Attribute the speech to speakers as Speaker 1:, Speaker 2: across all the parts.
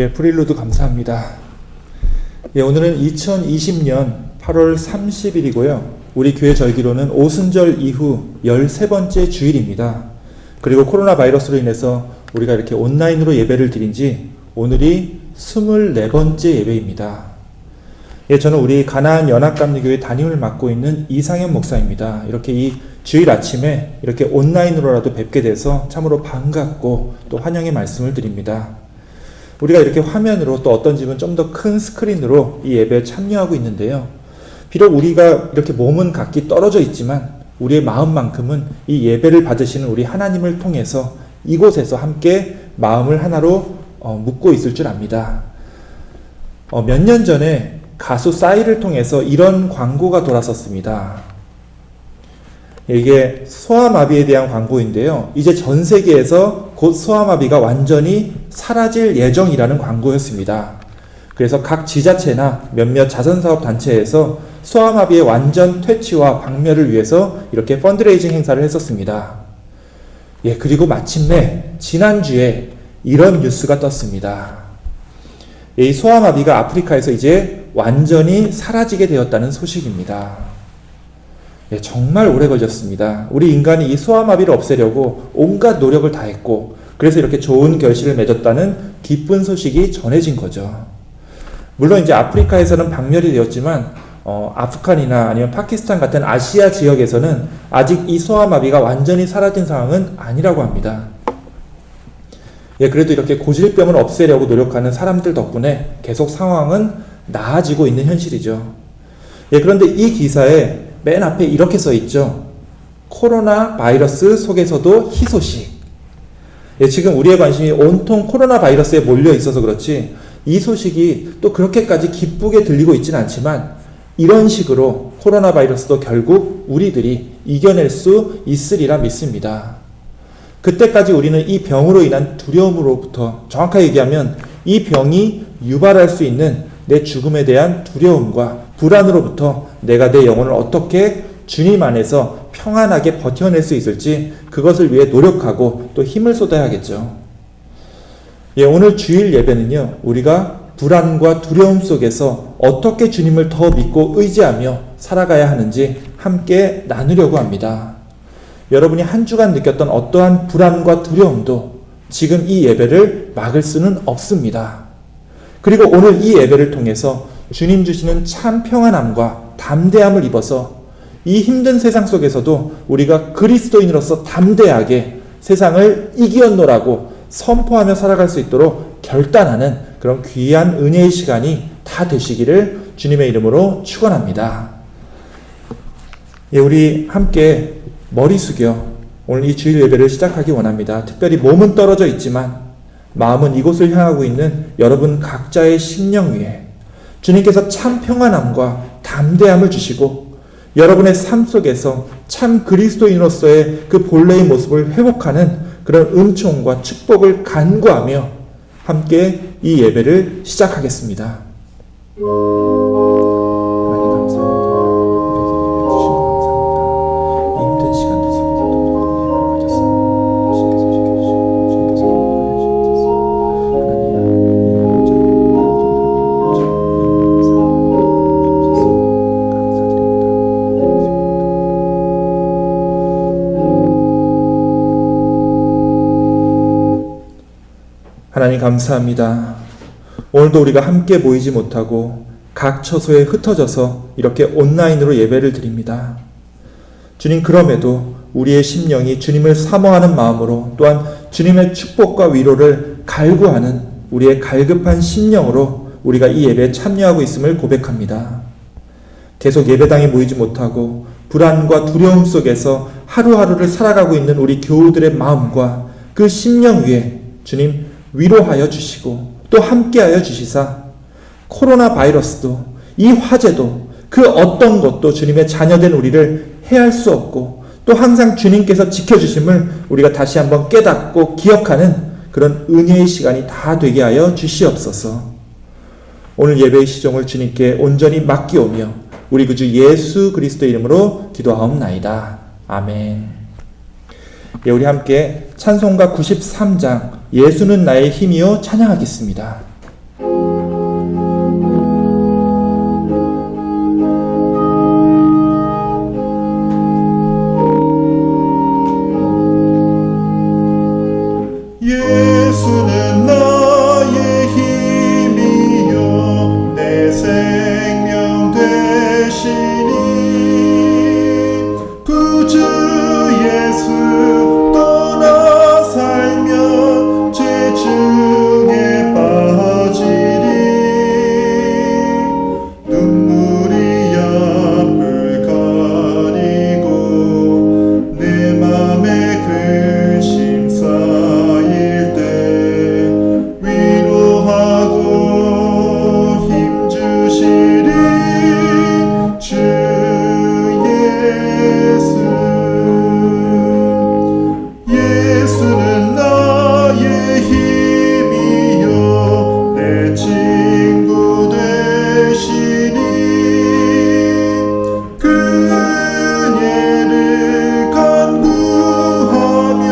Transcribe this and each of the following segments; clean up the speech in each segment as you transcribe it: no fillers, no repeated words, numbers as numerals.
Speaker 1: 프릴루드 감사합니다. 오늘은 2020년 8월 30일이고요. 우리 교회 절기로는 오순절 이후 13번째 주일입니다. 그리고 코로나 바이러스로 인해서 우리가 이렇게 온라인으로 예배를 드린 지 오늘이 24번째 예배입니다. 저는 우리 가나안 연합감리교회 담임을 맡고 있는 이상현 목사입니다. 이렇게 이 주일 아침에 이렇게 온라인으로라도 뵙게 돼서 참으로 반갑고 또 환영의 말씀을 드립니다. 우리가 이렇게 화면으로 또 어떤 집은 좀 더 큰 스크린으로 이 예배에 참여하고 있는데요. 비록 우리가 이렇게 몸은 각기 떨어져 있지만 우리의 마음만큼은 이 예배를 받으시는 우리 하나님을 통해서 이곳에서 함께 마음을 하나로 묶고 있을 줄 압니다. 몇 년 전에 가수 싸이를 통해서 이런 광고가 돌았었습니다. 이게 소아마비에 대한 광고인데요. 이제 전 세계에서 곧 소아마비가 완전히 사라질 예정이라는 광고였습니다. 그래서 각 지자체나 몇몇 자선사업 단체에서 소아마비의 완전 퇴치와 박멸을 위해서 이렇게 펀드레이징 행사를 했었습니다. 그리고 마침내 지난주에 이런 뉴스가 떴습니다. 이 소아마비가 아프리카에서 이제 완전히 사라지게 되었다는 소식입니다. 정말 오래 걸렸습니다. 우리 인간이 이 소아마비를 없애려고 온갖 노력을 다했고 그래서 이렇게 좋은 결실을 맺었다는 기쁜 소식이 전해진 거죠. 물론 이제 아프리카에서는 박멸이 되었지만 아프간이나 아니면 파키스탄 같은 아시아 지역에서는 아직 이 소아마비가 완전히 사라진 상황은 아니라고 합니다. 그래도 이렇게 고질병을 없애려고 노력하는 사람들 덕분에 계속 상황은 나아지고 있는 현실이죠. 그런데 이 기사에 맨 앞에 이렇게 써 있죠. 코로나 바이러스 속에서도 희소식. 지금 우리의 관심이 온통 코로나 바이러스에 몰려 있어서 그렇지 이 소식이 또 그렇게까지 기쁘게 들리고 있지는 않지만 이런 식으로 코로나 바이러스도 결국 우리들이 이겨낼 수 있으리라 믿습니다. 그때까지 우리는 이 병으로 인한 두려움으로부터, 정확하게 얘기하면 이 병이 유발할 수 있는 내 죽음에 대한 두려움과 불안으로부터 내가 내 영혼을 어떻게 주님 안에서 평안하게 버텨낼 수 있을지 그것을 위해 노력하고 또 힘을 쏟아야겠죠. 오늘 주일 예배는요, 우리가 불안과 두려움 속에서 어떻게 주님을 더 믿고 의지하며 살아가야 하는지 함께 나누려고 합니다. 여러분이 한 주간 느꼈던 어떠한 불안과 두려움도 지금 이 예배를 막을 수는 없습니다. 그리고 오늘 이 예배를 통해서 주님 주시는 참 평안함과 담대함을 입어서 이 힘든 세상 속에서도 우리가 그리스도인으로서 담대하게 세상을 이기었노라고 선포하며 살아갈 수 있도록 결단하는 그런 귀한 은혜의 시간이 다 되시기를 주님의 이름으로 축원합니다. 우리 함께 머리 숙여 오늘 이 주일 예배를 시작하기 원합니다. 특별히 몸은 떨어져 있지만 마음은 이곳을 향하고 있는 여러분 각자의 심령 위에 주님께서 참 평안함과 담대함을 주시고 여러분의 삶 속에서 참 그리스도인으로서의 그 본래의 모습을 회복하는 그런 은총과 축복을 간구하며 함께 이 예배를 시작하겠습니다. 하나님 감사합니다. 오늘도 우리가 함께 모이지 못하고 각 처소에 흩어져서 이렇게 온라인으로 예배를 드립니다. 주님, 그럼에도 우리의 심령이 주님을 사모하는 마음으로 또한 주님의 축복과 위로를 갈구하는 우리의 갈급한 심령으로 우리가 이 예배에 참여하고 있음을 고백합니다. 계속 예배당에 모이지 못하고 불안과 두려움 속에서 하루하루를 살아가고 있는 우리 교우들의 마음과 그 심령 위에 주님 위로하여 주시고 또 함께하여 주시사 코로나 바이러스도 이 화재도 그 어떤 것도 주님의 자녀된 우리를 해할 수 없고 또 항상 주님께서 지켜주심을 우리가 다시 한번 깨닫고 기억하는 그런 은혜의 시간이 다 되게 하여 주시옵소서. 오늘 예배의 시종을 주님께 온전히 맡기오며 우리 구주 예수 그리스도의 이름으로 기도하옵나이다. 아멘. 예, 우리 함께 찬송가 93장 예수는 나의 힘이요 찬양하겠습니다.
Speaker 2: 되시니 구주 예수 떠나 살면 죄 중에 빠지리 눈물이 앞을 가리고 내 맘에 근심 쌓일 때 위로하고 힘 주시리 주 예수. 예수는 나의 힘이요 내 친구 되시니 그녀를 간구하며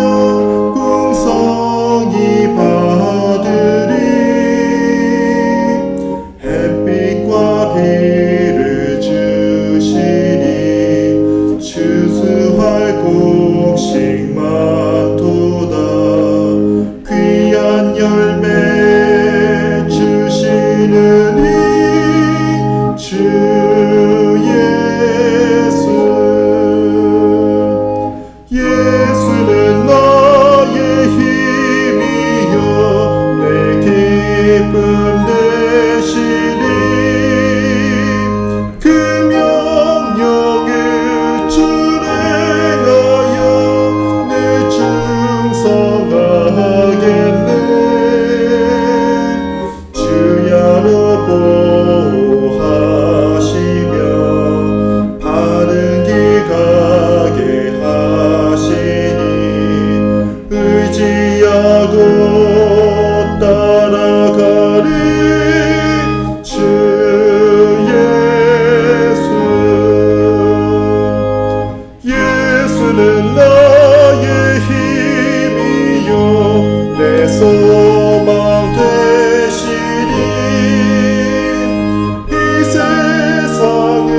Speaker 2: 풍성히 받으리 햇빛과 비를 주시니 추수할 곡식 많도다 귀한 열매 주시느니 주 예수. 예수는 나의 힘이요 내 기쁨 되시니 그 명령을 준행하여 내 충성하겠네 주야로 보호하시며 바른 길 가게 하시니 의지하고 따라가리 주 예수. 예수는 나의 힘이요 내 소망 되시니 이 세상을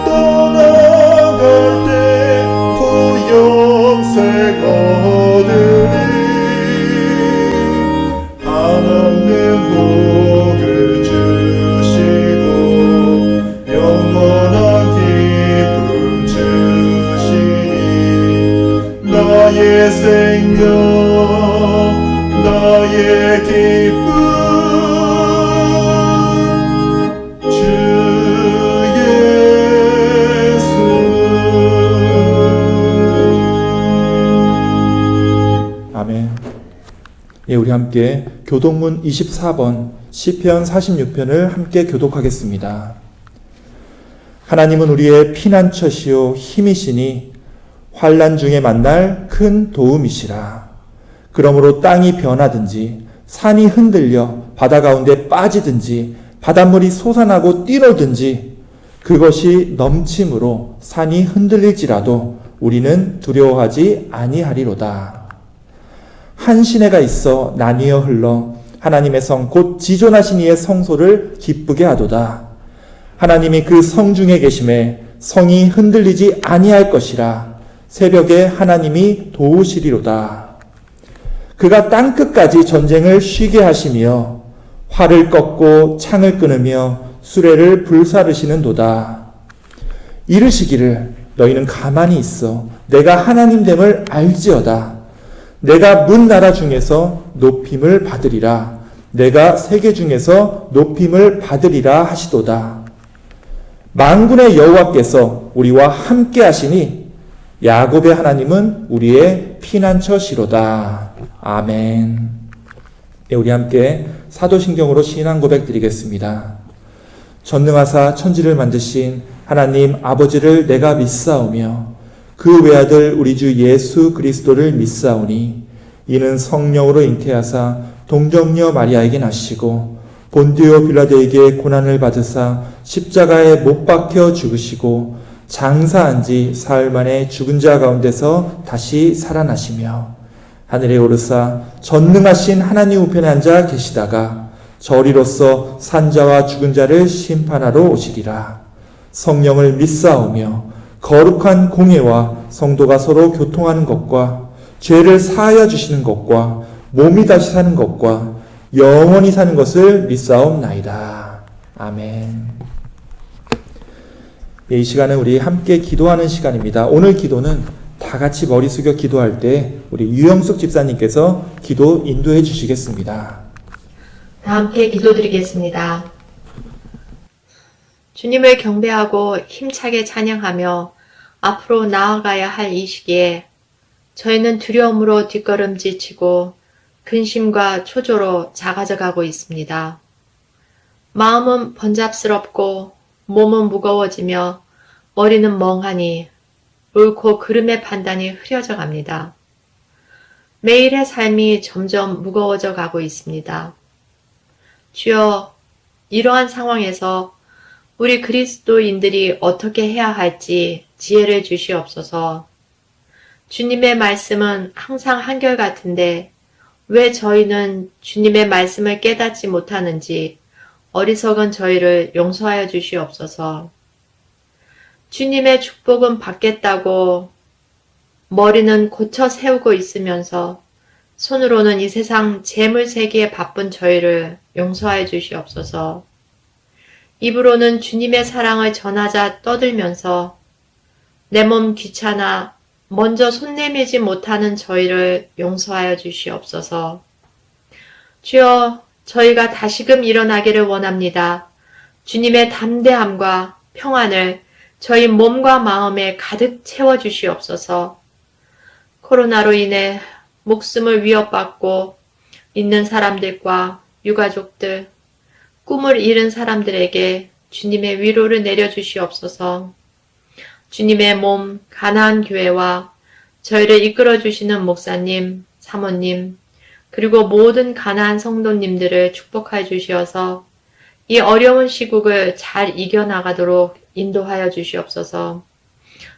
Speaker 2: 떠나갈 때 고영생 얻으리 한없는 복을 주시고 영원한 기쁨 주시니 나의 생명 나의 기쁨 주 예수.
Speaker 1: 아멘. 예, 우리 함께 교독문 24번 시편 46편을 함께 교독하겠습니다. 하나님은 우리의 피난처시요 힘이시니 환난 중에 만날 큰 도움이시라. 그러므로 땅이 변하든지 산이 흔들려 바다 가운데 빠지든지 바닷물이 솟아나고 뛰놀든지 그것이 넘침으로 산이 흔들릴지라도 우리는 두려워하지 아니하리로다. 한 시내가 있어 나뉘어 흘러 하나님의 성 곧 지존하신 이의 성소를 기쁘게 하도다. 하나님이 그 성 중에 계심에 성이 흔들리지 아니할 것이라. 새벽에 하나님이 도우시리로다. 그가 땅끝까지 전쟁을 쉬게 하시며 활을 꺾고 창을 끊으며 수레를 불사르시는도다. 이르시기를 너희는 가만히 있어 내가 하나님됨을 알지어다. 내가 문 나라 중에서 높임을 받으리라. 내가 세계 중에서 높임을 받으리라 하시도다. 만군의 여호와께서 우리와 함께 하시니 야곱의 하나님은 우리의 피난처시로다. 아멘. 네, 우리 함께 사도신경으로 신앙 고백 드리겠습니다. 전능하사 천지를 만드신 하나님 아버지를 내가 믿사오며 그 외아들 우리 주 예수 그리스도를 믿사오니 이는 성령으로 잉태하사 동정녀 마리아에게 나시고 본디오 빌라도에게 고난을 받으사 십자가에 못 박혀 죽으시고 장사한 지 사흘 만에 죽은 자 가운데서 다시 살아나시며 하늘에 오르사 전능하신 하나님 우편에 앉아 계시다가 저리로서 산자와 죽은 자를 심판하러 오시리라. 성령을 믿사오며 거룩한 공예와 성도가 서로 교통하는 것과 죄를 사하여 주시는 것과 몸이 다시 사는 것과 영원히 사는 것을 믿사옵나이다. 아멘. 이 시간은 우리 함께 기도하는 시간입니다. 오늘 기도는 다 같이 머리 숙여 기도할 때 우리 유영숙 집사님께서 기도 인도해 주시겠습니다.
Speaker 3: 다 함께 기도드리겠습니다. 주님을 경배하고 힘차게 찬양하며 앞으로 나아가야 할 이 시기에 저희는 두려움으로 뒷걸음질치고 근심과 초조로 작아져가고 있습니다. 마음은 번잡스럽고 몸은 무거워지며 머리는 멍하니 옳고 그름의 판단이 흐려져 갑니다. 매일의 삶이 점점 무거워져 가고 있습니다. 주여, 이러한 상황에서 우리 그리스도인들이 어떻게 해야 할지 지혜를 주시옵소서. 주님의 말씀은 항상 한결같은데 왜 저희는 주님의 말씀을 깨닫지 못하는지 어리석은 저희를 용서하여 주시옵소서. 주님의 축복은 받겠다고 머리는 고쳐 세우고 있으면서 손으로는 이 세상 재물 세기에 바쁜 저희를 용서하여 주시옵소서. 입으로는 주님의 사랑을 전하자 떠들면서 내 몸 귀찮아 먼저 손 내밀지 못하는 저희를 용서하여 주시옵소서. 주여, 저희가 다시금 일어나기를 원합니다. 주님의 담대함과 평안을 저희 몸과 마음에 가득 채워주시옵소서. 코로나로 인해 목숨을 위협받고 있는 사람들과 유가족들, 꿈을 잃은 사람들에게 주님의 위로를 내려주시옵소서. 주님의 몸 가나안 교회와 저희를 이끌어주시는 목사님, 사모님, 그리고 모든 가나안 성도님들을 축복하여 주시어서 이 어려운 시국을 잘 이겨나가도록 인도하여 주시옵소서.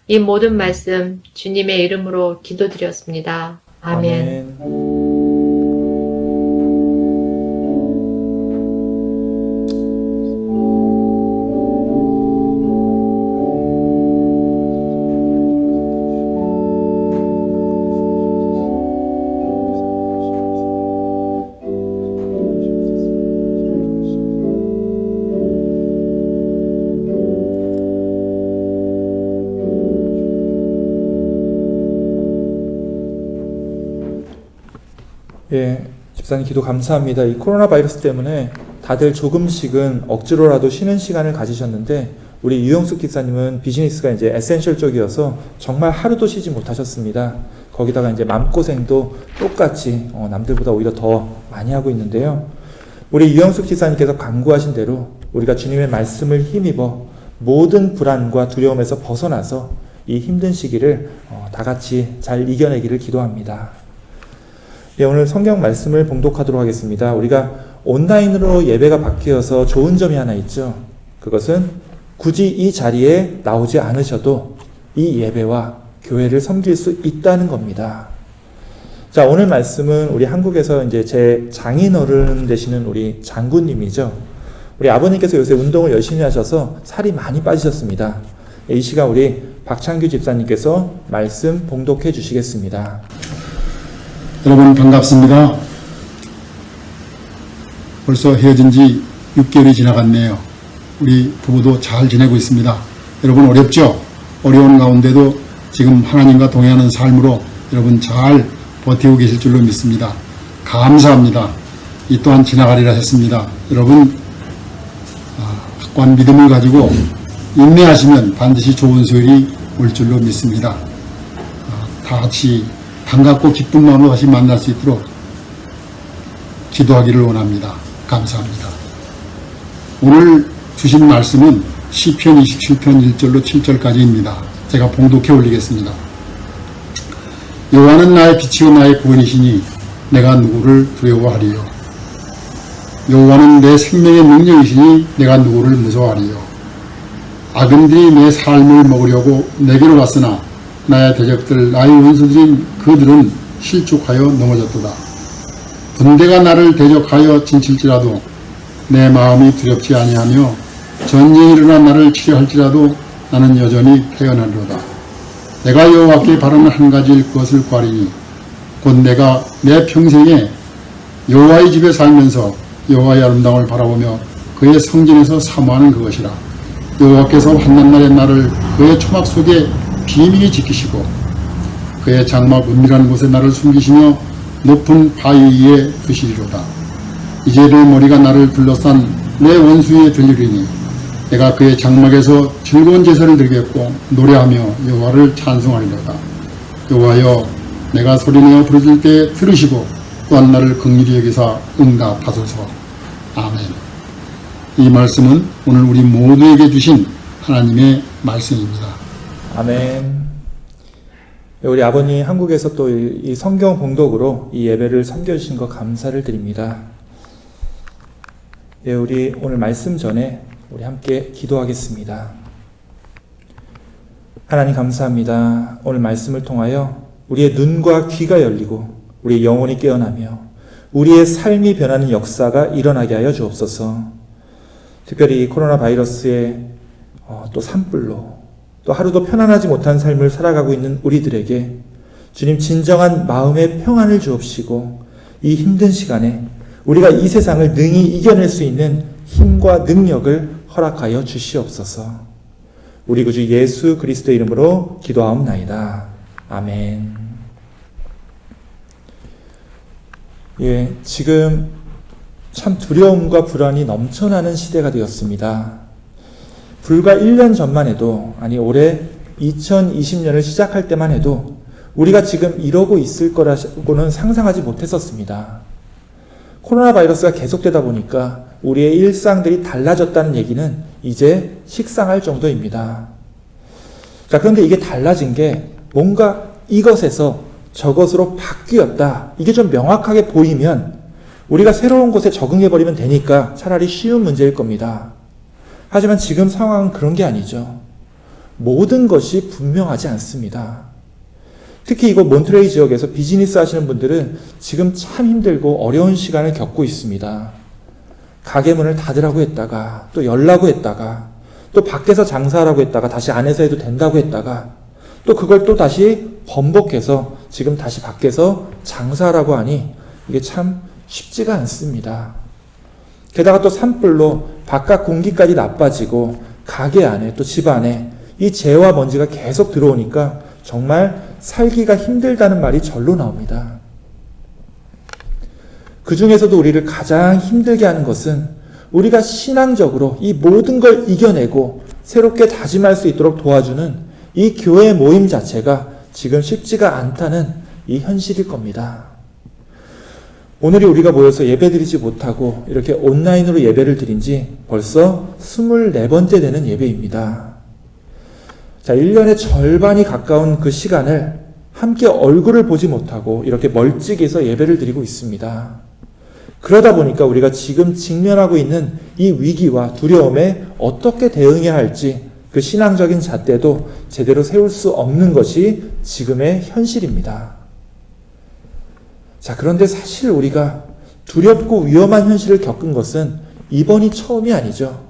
Speaker 3: 이 모든 말씀 주님의 이름으로 기도드렸습니다. 아멘.
Speaker 1: 예, 집사님 기도 감사합니다. 이 코로나 바이러스 때문에 다들 조금씩은 억지로라도 쉬는 시간을 가지셨는데 우리 유영숙 기사님은 비즈니스가 이제 에센셜 쪽이어서 정말 하루도 쉬지 못하셨습니다. 거기다가 이제 마음고생도 똑같이 남들보다 오히려 더 많이 하고 있는데요. 우리 유영숙 기사님께서 간구하신 대로 우리가 주님의 말씀을 힘입어 모든 불안과 두려움에서 벗어나서 이 힘든 시기를 다 같이 잘 이겨내기를 기도합니다. 예, 오늘 성경 말씀을 봉독하도록 하겠습니다. 우리가 온라인으로 예배가 바뀌어서 좋은 점이 하나 있죠. 그것은 굳이 이 자리에 나오지 않으셔도 이 예배와 교회를 섬길 수 있다는 겁니다. 자, 오늘 말씀은 우리 한국에서 이제 제 장인어른 되시는 우리 장군님이죠. 우리 아버님께서 요새 운동을 열심히 하셔서 살이 많이 빠지셨습니다. 이 시간 우리 박창규 집사님께서 말씀 봉독해 주시겠습니다.
Speaker 4: 여러분 반갑습니다. 벌써 헤어진 지 6개월이 지나갔네요. 우리 부부도 잘 지내고 있습니다. 여러분 어렵죠? 어려운 가운데도 지금 하나님과 동행하는 삶으로 여러분 잘 버티고 계실 줄로 믿습니다. 감사합니다. 이 또한 지나가리라 했습니다. 여러분 확고한 믿음을 가지고 인내하시면 반드시 좋은 소일이 올 줄로 믿습니다. 다 같이 반갑고 기쁜 마음으로 다시 만날 수 있도록 기도하기를 원합니다. 감사합니다. 오늘 주신 말씀은 시편 27편 1절로 7절까지입니다. 제가 봉독해 올리겠습니다. 여호와는 나의 빛이요 나의 구원이시니 내가 누구를 두려워하리요. 여호와는 내 생명의 능력이시니 내가 누구를 무서워하리요. 악인들이 내 삶을 먹으려고 내게로 왔으나 나의 대적들 나의 원수들인 그들은 실족하여 넘어졌도다. 군대가 나를 대적하여 진칠지라도 내 마음이 두렵지 아니하며 전쟁이 일어나 나를 치료할지라도 나는 여전히 태어나리로다. 내가 여호와께 바라는 한 가지일 것을 구하리니 곧 내가 내 평생에 여호와의 집에 살면서 여호와의 아름다움을 바라보며 그의 성전에서 사모하는 그것이라. 여호와께서 환난날의 나를 그의 초막 속에 비밀히 지키시고 그의 장막 은밀한 곳에 나를 숨기시며 높은 바위 위에 두시리로다. 이제 내 머리가 나를 둘러싼 내 원수에 들리리니 내가 그의 장막에서 즐거운 제사를 드리겠고 노래하며 여호와를 찬송하리로다. 여호와여, 내가 소리내어 부르짖을 때 들으시고 또한 나를 긍휼히 여기사 응답하소서. 아멘. 이 말씀은 오늘 우리 모두에게 주신 하나님의 말씀입니다.
Speaker 1: 아멘. 우리 아버님 한국에서 또 이 성경 봉독으로 이 예배를 섬겨주신 것 감사를 드립니다. 예, 우리 오늘 말씀 전에 우리 함께 기도하겠습니다. 하나님 감사합니다. 오늘 말씀을 통하여 우리의 눈과 귀가 열리고 우리의 영혼이 깨어나며 우리의 삶이 변하는 역사가 일어나게 하여 주옵소서. 특별히 코로나 바이러스의 또 산불로 또 하루도 편안하지 못한 삶을 살아가고 있는 우리들에게 주님 진정한 마음의 평안을 주옵시고 이 힘든 시간에 우리가 이 세상을 능히 이겨낼 수 있는 힘과 능력을 허락하여 주시옵소서. 우리 구주 예수 그리스도의 이름으로 기도하옵나이다. 아멘. 예, 지금 참 두려움과 불안이 넘쳐나는 시대가 되었습니다. 불과 1년 전만 해도, 아니 올해 2020년을 시작할 때만 해도 우리가 지금 이러고 있을 거라고는 상상하지 못했었습니다. 코로나 바이러스가 계속되다 보니까 우리의 일상들이 달라졌다는 얘기는 이제 식상할 정도입니다. 자, 그런데 이게 달라진 게 뭔가 이것에서 저것으로 바뀌었다. 이게 좀 명확하게 보이면 우리가 새로운 곳에 적응해버리면 되니까 차라리 쉬운 문제일 겁니다. 하지만 지금 상황은 그런 게 아니죠. 모든 것이 분명하지 않습니다. 특히 이곳 몬트레이 지역에서 비즈니스 하시는 분들은 지금 참 힘들고 어려운 시간을 겪고 있습니다. 가게 문을 닫으라고 했다가 또 열라고 했다가 또 밖에서 장사하라고 했다가 다시 안에서 해도 된다고 했다가 또 그걸 또 다시 번복해서 지금 다시 밖에서 장사하라고 하니 이게 참 쉽지가 않습니다. 게다가 또 산불로 바깥 공기까지 나빠지고 가게 안에 또 집 안에 이 재와 먼지가 계속 들어오니까 정말 살기가 힘들다는 말이 절로 나옵니다. 그 중에서도 우리를 가장 힘들게 하는 것은 우리가 신앙적으로 이 모든 걸 이겨내고 새롭게 다짐할 수 있도록 도와주는 이 교회 모임 자체가 지금 쉽지가 않다는 이 현실일 겁니다. 오늘이 우리가 모여서 예배드리지 못하고 이렇게 온라인으로 예배를 드린 지 벌써 24번째 되는 예배입니다. 자, 1년의 절반이 가까운 그 시간을 함께 얼굴을 보지 못하고 이렇게 멀찍이서 예배를 드리고 있습니다. 그러다 보니까 우리가 지금 직면하고 있는 이 위기와 두려움에 어떻게 대응해야 할지 그 신앙적인 잣대도 제대로 세울 수 없는 것이 지금의 현실입니다. 자, 그런데 사실 우리가 두렵고 위험한 현실을 겪은 것은 이번이 처음이 아니죠.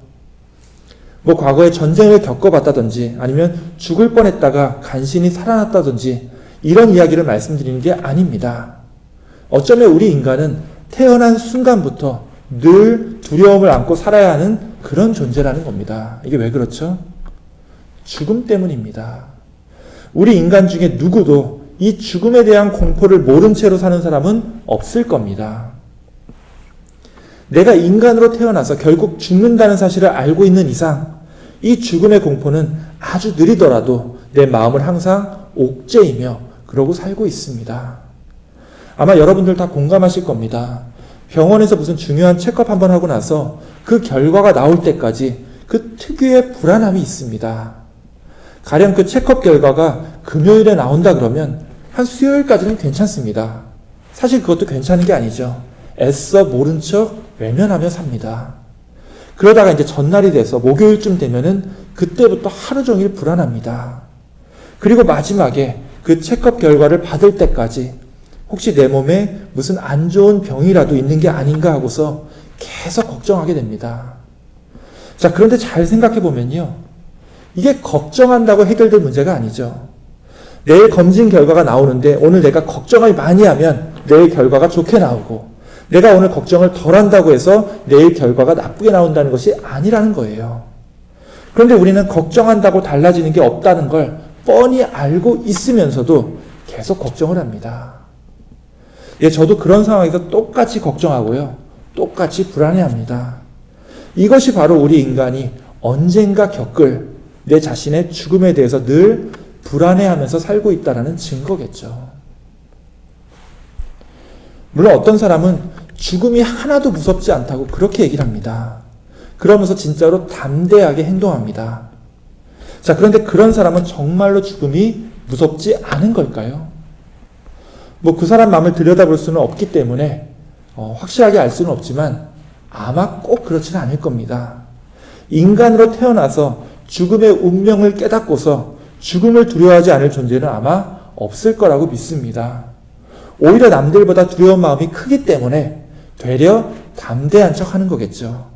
Speaker 1: 뭐 과거에 전쟁을 겪어봤다든지 아니면 죽을 뻔했다가 간신히 살아났다든지 이런 이야기를 말씀드리는 게 아닙니다. 어쩌면 우리 인간은 태어난 순간부터 늘 두려움을 안고 살아야 하는 그런 존재라는 겁니다. 이게 왜 그렇죠? 죽음 때문입니다. 우리 인간 중에 누구도 이 죽음에 대한 공포를 모른 채로 사는 사람은 없을 겁니다. 내가 인간으로 태어나서 결국 죽는다는 사실을 알고 있는 이상 이 죽음의 공포는 아주 느리더라도 내 마음을 항상 옥죄이며 그러고 살고 있습니다. 아마 여러분들 다 공감하실 겁니다. 병원에서 무슨 중요한 체크업 한번 하고 나서 그 결과가 나올 때까지 그 특유의 불안함이 있습니다. 가령 그 체크업 결과가 금요일에 나온다 그러면 한 수요일까지는 괜찮습니다. 사실 그것도 괜찮은 게 아니죠. 애써 모른 척 외면하며 삽니다. 그러다가 이제 전날이 돼서 목요일쯤 되면은 그때부터 하루 종일 불안합니다. 그리고 마지막에 그 체크업 결과를 받을 때까지 혹시 내 몸에 무슨 안 좋은 병이라도 있는 게 아닌가 하고서 계속 걱정하게 됩니다. 자, 그런데 잘 생각해 보면요. 이게 걱정한다고 해결될 문제가 아니죠. 내일 검진 결과가 나오는데 오늘 내가 걱정을 많이 하면 내일 결과가 좋게 나오고 내가 오늘 걱정을 덜 한다고 해서 내일 결과가 나쁘게 나온다는 것이 아니라는 거예요. 그런데 우리는 걱정한다고 달라지는 게 없다는 걸 뻔히 알고 있으면서도 계속 걱정을 합니다. 예, 저도 그런 상황에서 똑같이 걱정하고요. 똑같이 불안해합니다. 이것이 바로 우리 인간이 언젠가 겪을 내 자신의 죽음에 대해서 늘 불안해하면서 살고 있다는 증거겠죠. 물론 어떤 사람은 죽음이 하나도 무섭지 않다고 그렇게 얘기를 합니다. 그러면서 진짜로 담대하게 행동합니다. 자, 그런데 그런 사람은 정말로 죽음이 무섭지 않은 걸까요? 뭐 그 사람 마음을 들여다볼 수는 없기 때문에 확실하게 알 수는 없지만 아마 꼭 그렇지는 않을 겁니다. 인간으로 태어나서 죽음의 운명을 깨닫고서 죽음을 두려워하지 않을 존재는 아마 없을 거라고 믿습니다. 오히려 남들보다 두려운 마음이 크기 때문에 되려 담대한 척 하는 거겠죠.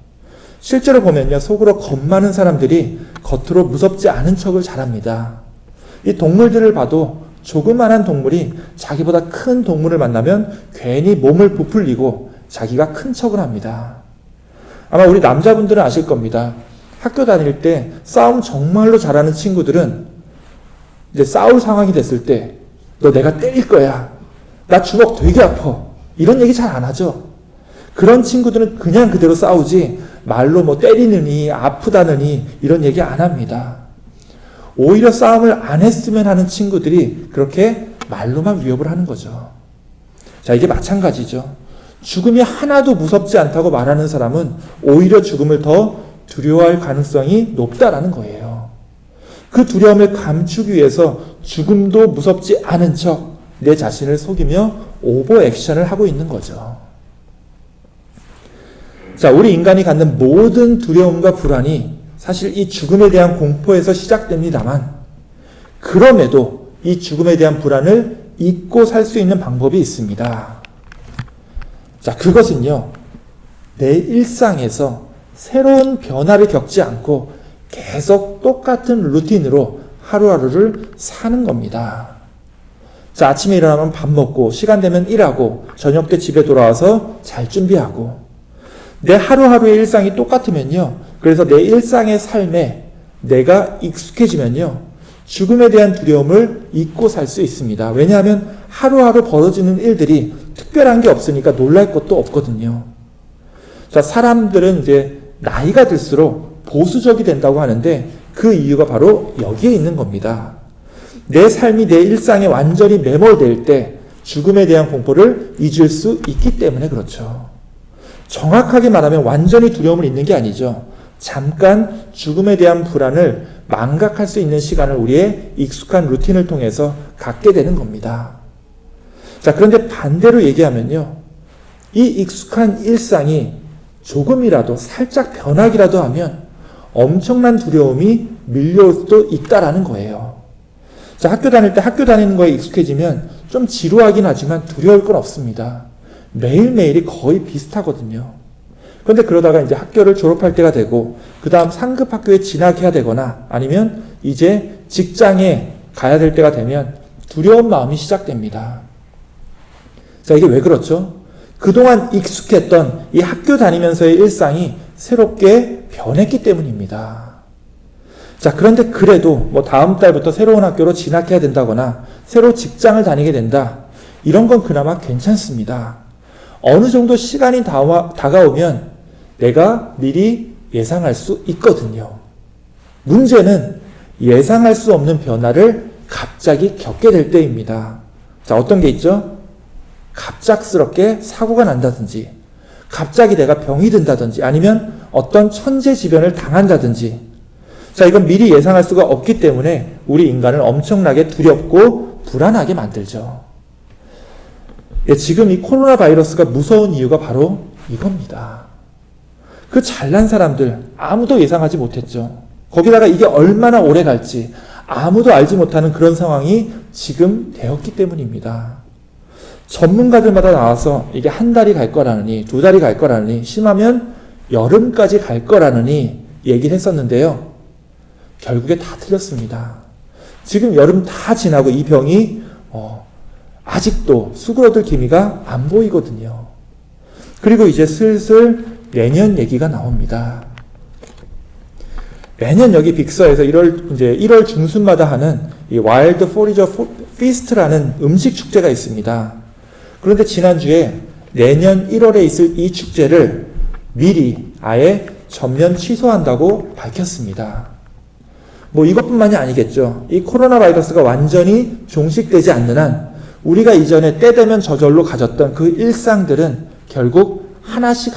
Speaker 1: 실제로 보면요, 속으로 겁 많은 사람들이 겉으로 무섭지 않은 척을 잘합니다. 이 동물들을 봐도 조그만한 동물이 자기보다 큰 동물을 만나면 괜히 몸을 부풀리고 자기가 큰 척을 합니다. 아마 우리 남자분들은 아실 겁니다. 학교 다닐 때 싸움 정말로 잘하는 친구들은 이제 싸울 상황이 됐을 때 너 내가 때릴 거야. 나 주먹 되게 아파. 이런 얘기 잘 안 하죠. 그런 친구들은 그냥 그대로 싸우지 말로 뭐 때리느니 아프다느니 이런 얘기 안 합니다. 오히려 싸움을 안 했으면 하는 친구들이 그렇게 말로만 위협을 하는 거죠. 자, 이게 마찬가지죠. 죽음이 하나도 무섭지 않다고 말하는 사람은 오히려 죽음을 더 두려워할 가능성이 높다라는 거예요. 그 두려움을 감추기 위해서 죽음도 무섭지 않은 척 내 자신을 속이며 오버 액션을 하고 있는 거죠. 자, 우리 인간이 갖는 모든 두려움과 불안이 사실 이 죽음에 대한 공포에서 시작됩니다만, 그럼에도 이 죽음에 대한 불안을 잊고 살 수 있는 방법이 있습니다. 자, 그것은요, 내 일상에서 새로운 변화를 겪지 않고 계속 똑같은 루틴으로 하루하루를 사는 겁니다. 자, 아침에 일어나면 밥 먹고, 시간 되면 일하고, 저녁 때 집에 돌아와서 잘 준비하고, 내 하루하루의 일상이 똑같으면요, 그래서 내 일상의 삶에 내가 익숙해지면요, 죽음에 대한 두려움을 잊고 살 수 있습니다. 왜냐하면 하루하루 벌어지는 일들이 특별한 게 없으니까 놀랄 것도 없거든요. 자, 사람들은 이제 나이가 들수록 보수적이 된다고 하는데 그 이유가 바로 여기에 있는 겁니다. 내 삶이 내 일상에 완전히 매몰될 때 죽음에 대한 공포를 잊을 수 있기 때문에 그렇죠. 정확하게 말하면 완전히 두려움을 잊는 게 아니죠. 잠깐 죽음에 대한 불안을 망각할 수 있는 시간을 우리의 익숙한 루틴을 통해서 갖게 되는 겁니다. 자, 그런데 반대로 얘기하면요, 이 익숙한 일상이 조금이라도 살짝 변하기라도 하면 엄청난 두려움이 밀려올 수도 있다라는 거예요. 자, 학교 다닐 때 학교 다니는 거에 익숙해지면 좀 지루하긴 하지만 두려울 건 없습니다. 매일매일이 거의 비슷하거든요. 그런데 그러다가 이제 학교를 졸업할 때가 되고, 그 다음 상급 학교에 진학해야 되거나 아니면 이제 직장에 가야 될 때가 되면 두려운 마음이 시작됩니다. 자, 이게 왜 그렇죠? 그동안 익숙했던 이 학교 다니면서의 일상이 새롭게 변했기 때문입니다. 자, 그런데 그래도 뭐 다음 달부터 새로운 학교로 진학해야 된다거나 새로 직장을 다니게 된다, 이런 건 그나마 괜찮습니다. 어느 정도 시간이 다가오면 내가 미리 예상할 수 있거든요. 문제는 예상할 수 없는 변화를 갑자기 겪게 될 때입니다. 자, 어떤 게 있죠? 갑작스럽게 사고가 난다든지, 갑자기 내가 병이 든다든지, 아니면 어떤 천재지변을 당한다든지. 자, 이건 미리 예상할 수가 없기 때문에 우리 인간을 엄청나게 두렵고 불안하게 만들죠. 예, 지금 이 코로나 바이러스가 무서운 이유가 바로 이겁니다. 그 잘난 사람들 아무도 예상하지 못했죠. 거기다가 이게 얼마나 오래 갈지 아무도 알지 못하는 그런 상황이 지금 되었기 때문입니다. 전문가들마다 나와서 이게 한 달이 갈 거라느니, 두 달이 갈 거라느니, 심하면 여름까지 갈 거라느니 얘기를 했었는데요. 결국에 다 틀렸습니다. 지금 여름 다 지나고 이 병이 아직도 수그러들 기미가 안 보이거든요. 그리고 이제 슬슬 내년 얘기가 나옵니다. 매년 여기 빅서에서 1월 중순마다 하는 이 와일드 포리저 피스트라는 음식 축제가 있습니다. 그런데 지난주에 내년 1월에 있을 이 축제를 미리 아예 전면 취소한다고 밝혔습니다. 뭐 이것뿐만이 아니겠죠. 이 코로나 바이러스가 완전히 종식되지 않는 한 우리가 이전에 때 되면 저절로 가졌던 그 일상들은 결국 하나씩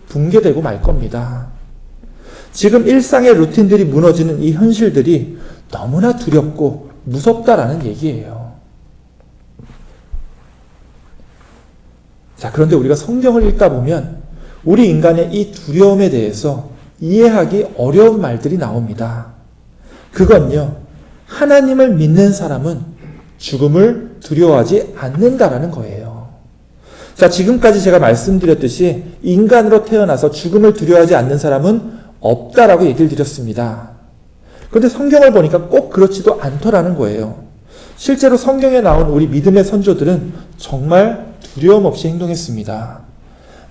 Speaker 1: 붕괴되고 말 겁니다. 지금 일상의 루틴들이 무너지는 이 현실들이 너무나 두렵고 무섭다라는 얘기예요. 자, 그런데 우리가 성경을 읽다 보면 우리 인간의 이 두려움에 대해서 이해하기 어려운 말들이 나옵니다. 그건요, 하나님을 믿는 사람은 죽음을 두려워하지 않는다라는 거예요. 자, 지금까지 제가 말씀드렸듯이 인간으로 태어나서 죽음을 두려워하지 않는 사람은 없다라고 얘기를 드렸습니다. 그런데 성경을 보니까 꼭 그렇지도 않더라는 거예요. 실제로 성경에 나온 우리 믿음의 선조들은 정말 두려움 없이 행동했습니다.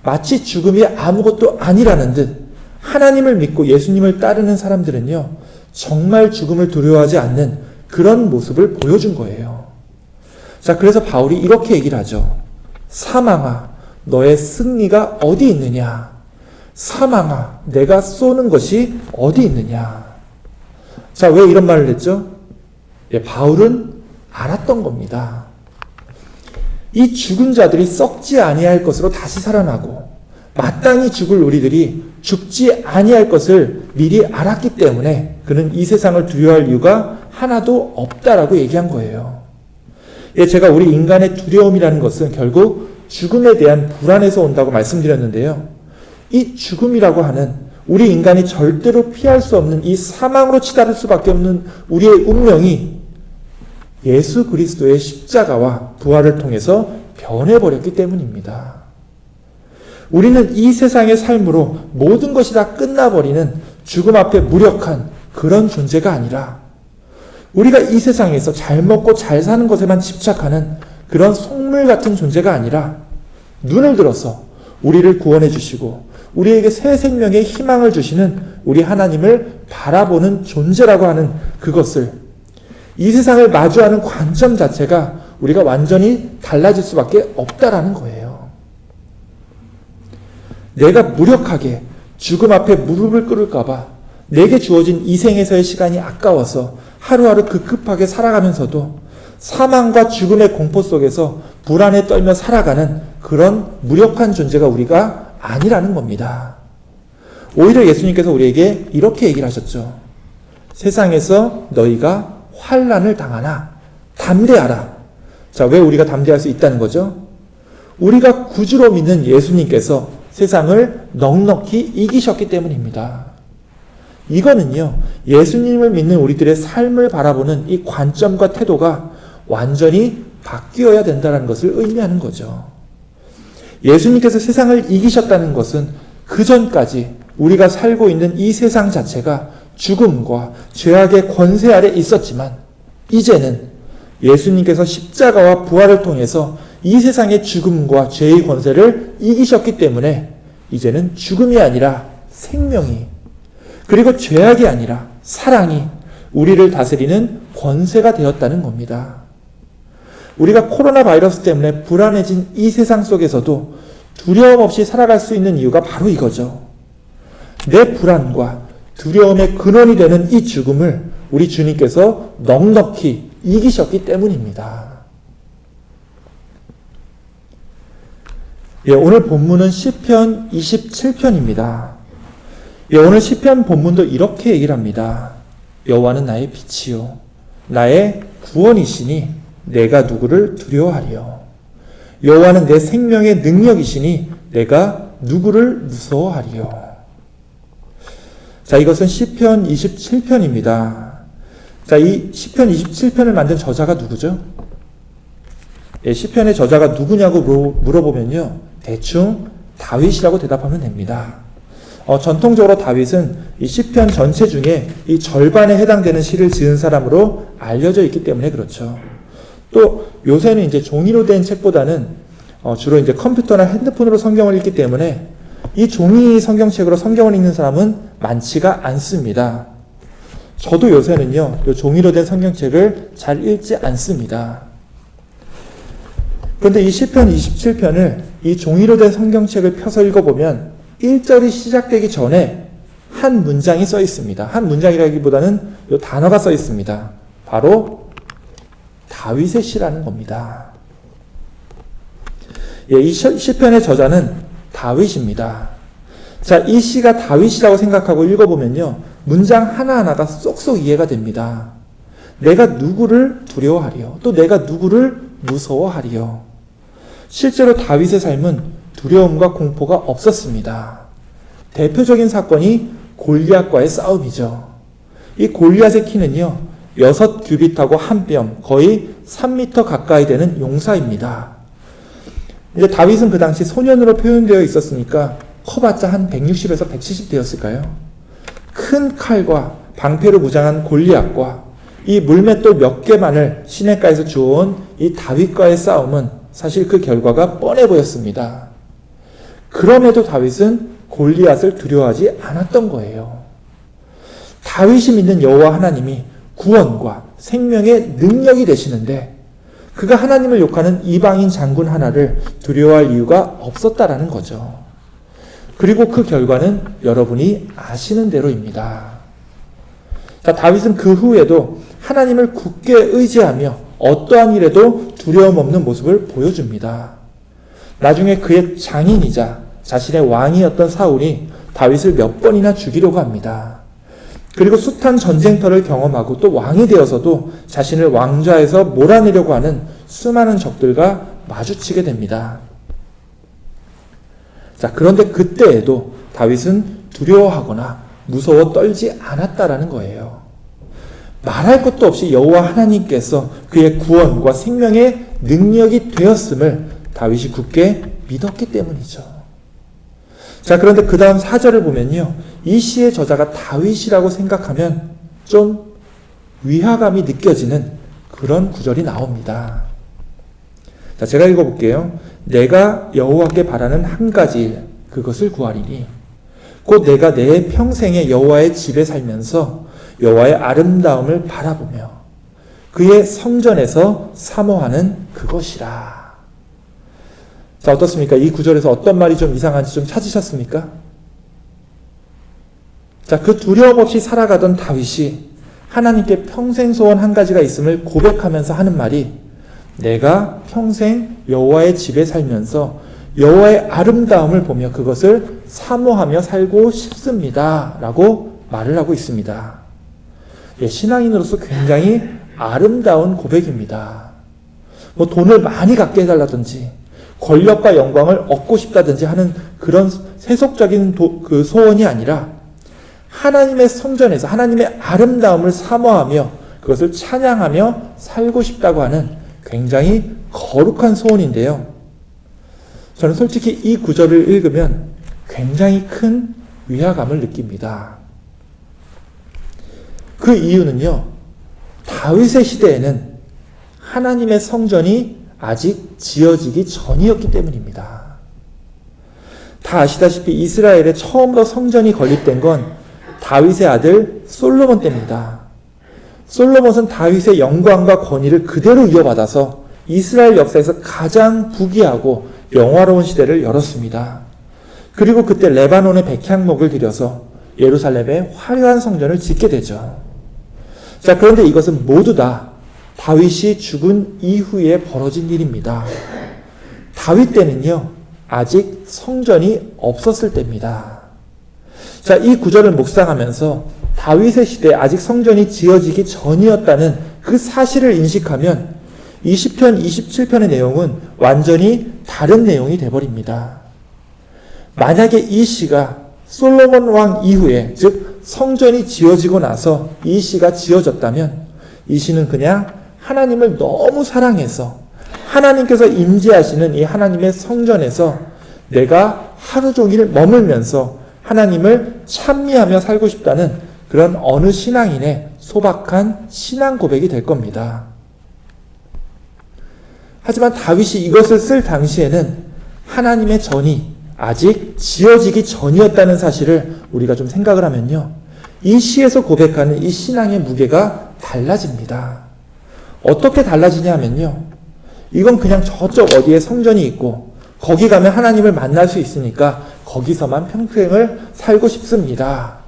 Speaker 1: 마치 죽음이 아무것도 아니라는 듯 하나님을 믿고 예수님을 따르는 사람들은요, 정말 죽음을 두려워하지 않는 그런 모습을 보여준 거예요. 자, 그래서 바울이 이렇게 얘기를 하죠. 사망아, 너의 승리가 어디 있느냐? 사망아, 내가 쏘는 것이 어디 있느냐? 자, 왜 이런 말을 했죠? 예, 바울은 알았던 겁니다. 이 죽은 자들이 썩지 아니할 것으로 다시 살아나고 마땅히 죽을 우리들이 죽지 아니할 것을 미리 알았기 때문에 그는 이 세상을 두려워할 이유가 하나도 없다라고 얘기한 거예요. 예, 제가 우리 인간의 두려움이라는 것은 결국 죽음에 대한 불안에서 온다고 말씀드렸는데요. 이 죽음이라고 하는 우리 인간이 절대로 피할 수 없는 이 사망으로 치달을 수밖에 없는 우리의 운명이 예수 그리스도의 십자가와 부활을 통해서 변해버렸기 때문입니다. 우리는 이 세상의 삶으로 모든 것이 다 끝나버리는 죽음 앞에 무력한 그런 존재가 아니라 우리가 이 세상에서 잘 먹고 잘 사는 것에만 집착하는 그런 속물 같은 존재가 아니라 눈을 들어서 우리를 구원해 주시고 우리에게 새 생명의 희망을 주시는 우리 하나님을 바라보는 존재라고 하는 그것을, 이 세상을 마주하는 관점 자체가 우리가 완전히 달라질 수밖에 없다라는 거예요. 내가 무력하게 죽음 앞에 무릎을 꿇을까봐 내게 주어진 이 생에서의 시간이 아까워서 하루하루 급급하게 살아가면서도 사망과 죽음의 공포 속에서 불안에 떨며 살아가는 그런 무력한 존재가 우리가 아니라는 겁니다. 오히려 예수님께서 우리에게 이렇게 얘기를 하셨죠. 세상에서 너희가 환난을 당하나 담대하라. 자, 왜 우리가 담대할 수 있다는 거죠? 우리가 구주로 믿는 예수님께서 세상을 넉넉히 이기셨기 때문입니다. 이거는요, 예수님을 믿는 우리들의 삶을 바라보는 이 관점과 태도가 완전히 바뀌어야 된다는 것을 의미하는 거죠. 예수님께서 세상을 이기셨다는 것은 그 전까지 우리가 살고 있는 이 세상 자체가 죽음과 죄악의 권세 아래 있었지만 이제는 예수님께서 십자가와 부활을 통해서 이 세상의 죽음과 죄의 권세를 이기셨기 때문에 이제는 죽음이 아니라 생명이, 그리고 죄악이 아니라 사랑이 우리를 다스리는 권세가 되었다는 겁니다. 우리가 코로나 바이러스 때문에 불안해진 이 세상 속에서도 두려움 없이 살아갈 수 있는 이유가 바로 이거죠. 내 불안과 두려움의 근원이 되는 이 죽음을 우리 주님께서 넉넉히 이기셨기 때문입니다. 예, 오늘 본문은 시편 27편입니다. 예, 오늘 시편 본문도 이렇게 얘기를 합니다. 여호와는 나의 빛이요 나의 구원이시니 내가 누구를 두려워하리요. 여호와는 내 생명의 능력이시니 내가 누구를 무서워하리요. 자, 이것은 시편 27편입니다. 자, 이 시편 27편을 만든 저자가 누구죠? 예, 시편의 저자가 누구냐고 물어보면요, 대충 다윗이라고 대답하면 됩니다. 전통적으로 다윗은 이 시편 전체 중에 이 절반에 해당되는 시를 지은 사람으로 알려져 있기 때문에 그렇죠. 또 요새는 이제 종이로 된 책보다는 주로 이제 컴퓨터나 핸드폰으로 성경을 읽기 때문에 이 종이 성경책으로 성경을 읽는 사람은 많지가 않습니다. 저도 요새는요, 이 종이로 된 성경책을 잘 읽지 않습니다. 그런데 이 시편 27편을 이 종이로 된 성경책을 펴서 읽어보면 1절이 시작되기 전에 한 문장이 써 있습니다. 한 문장이라기보다는 이 단어가 써 있습니다. 바로 다윗의 시라는 겁니다. 예, 이 시편의 저자는 다윗입니다. 자, 이 시가 다윗이라고 생각하고 읽어보면요, 문장 하나하나가 쏙쏙 이해가 됩니다. 내가 누구를 두려워하리요? 또 내가 누구를 무서워하리요? 실제로 다윗의 삶은 두려움과 공포가 없었습니다. 대표적인 사건이 골리앗과의 싸움이죠. 이 골리앗의 키는요, 6규빗하고 한 뼘, 거의 3m 가까이 되는 용사입니다. 이제 다윗은 그 당시 소년으로 표현되어 있었으니까 커봤자 한 160에서 170 되었을까요? 큰 칼과 방패로 무장한 골리앗과 이 물맷돌 몇 개만을 시냇가에서 주워온 이 다윗과의 싸움은 사실 그 결과가 뻔해 보였습니다. 그럼에도 다윗은 골리앗을 두려워하지 않았던 거예요. 다윗이 믿는 여호와 하나님이 구원과 생명의 능력이 되시는데 그가 하나님을 욕하는 이방인 장군 하나를 두려워할 이유가 없었다라는 거죠. 그리고 그 결과는 여러분이 아시는 대로입니다. 자, 다윗은 그 후에도 하나님을 굳게 의지하며 어떠한 일에도 두려움 없는 모습을 보여줍니다. 나중에 그의 장인이자 자신의 왕이었던 사울이 다윗을 몇 번이나 죽이려고 합니다. 그리고 숱한 전쟁터를 경험하고 또 왕이 되어서도 자신을 왕좌에서 몰아내려고 하는 수많은 적들과 마주치게 됩니다. 자, 그런데 그때에도 다윗은 두려워하거나 무서워 떨지 않았다라는 거예요. 말할 것도 없이 여호와 하나님께서 그의 구원과 생명의 능력이 되었음을 다윗이 굳게 믿었기 때문이죠. 자, 그런데 그 다음 4절을 보면요, 이 시의 저자가 다윗이라고 생각하면 좀 위화감이 느껴지는 그런 구절이 나옵니다. 자, 제가 읽어볼게요. 내가 여호와께 바라는 한 가지 일, 그것을 구하리니 곧 내가 내 평생에 여호와의 집에 살면서 여호와의 아름다움을 바라보며 그의 성전에서 사모하는 그것이라. 자, 어떻습니까? 이 구절에서 어떤 말이 좀 이상한지 좀 찾으셨습니까? 자, 그 두려움 없이 살아가던 다윗이 하나님께 평생 소원 한 가지가 있음을 고백하면서 하는 말이 내가 평생 여호와의 집에 살면서 여호와의 아름다움을 보며 그것을 사모하며 살고 싶습니다 라고 말을 하고 있습니다. 예, 신앙인으로서 굉장히 아름다운 고백입니다. 뭐 돈을 많이 갖게 해달라든지 권력과 영광을 얻고 싶다든지 하는 그런 세속적인 그 소원이 아니라 하나님의 성전에서 하나님의 아름다움을 사모하며 그것을 찬양하며 살고 싶다고 하는 굉장히 거룩한 소원인데요. 저는 솔직히 이 구절을 읽으면 굉장히 큰 위화감을 느낍니다. 그 이유는요, 다윗의 시대에는 하나님의 성전이 아직 지어지기 전이었기 때문입니다. 다 아시다시피 이스라엘에 처음으로 성전이 건립된 건 다윗의 아들 솔로몬 때입니다. 솔로몬은 다윗의 영광과 권위를 그대로 이어받아서 이스라엘 역사에서 가장 부귀하고 영화로운 시대를 열었습니다. 그리고 그때 레바논의 백향목을 들여서 예루살렘에 화려한 성전을 짓게 되죠. 자, 그런데 이것은 모두 다 다윗이 죽은 이후에 벌어진 일입니다. 다윗 때는요, 아직 성전이 없었을 때입니다. 자, 이 구절을 묵상하면서 다윗의 시대에 아직 성전이 지어지기 전이었다는 그 사실을 인식하면 이 시편 27편의 내용은 완전히 다른 내용이 되어버립니다. 만약에 이 시가 솔로몬 왕 이후에, 즉 성전이 지어지고 나서 이 시가 지어졌다면 이 시는 그냥 하나님을 너무 사랑해서 하나님께서 임재하시는 이 하나님의 성전에서 내가 하루 종일 머물면서 하나님을 찬미하며 살고 싶다는 그런 어느 신앙인의 소박한 신앙 고백이 될 겁니다. 하지만 다윗이 이것을 쓸 당시에는 하나님의 전이 아직 지어지기 전이었다는 사실을 우리가 좀 생각을 하면요. 이 시에서 고백하는 이 신앙의 무게가 달라집니다. 어떻게 달라지냐 하면요. 이건 그냥 저쪽 어디에 성전이 있고 거기 가면 하나님을 만날 수 있으니까 거기서만 평생을 살고 싶습니다.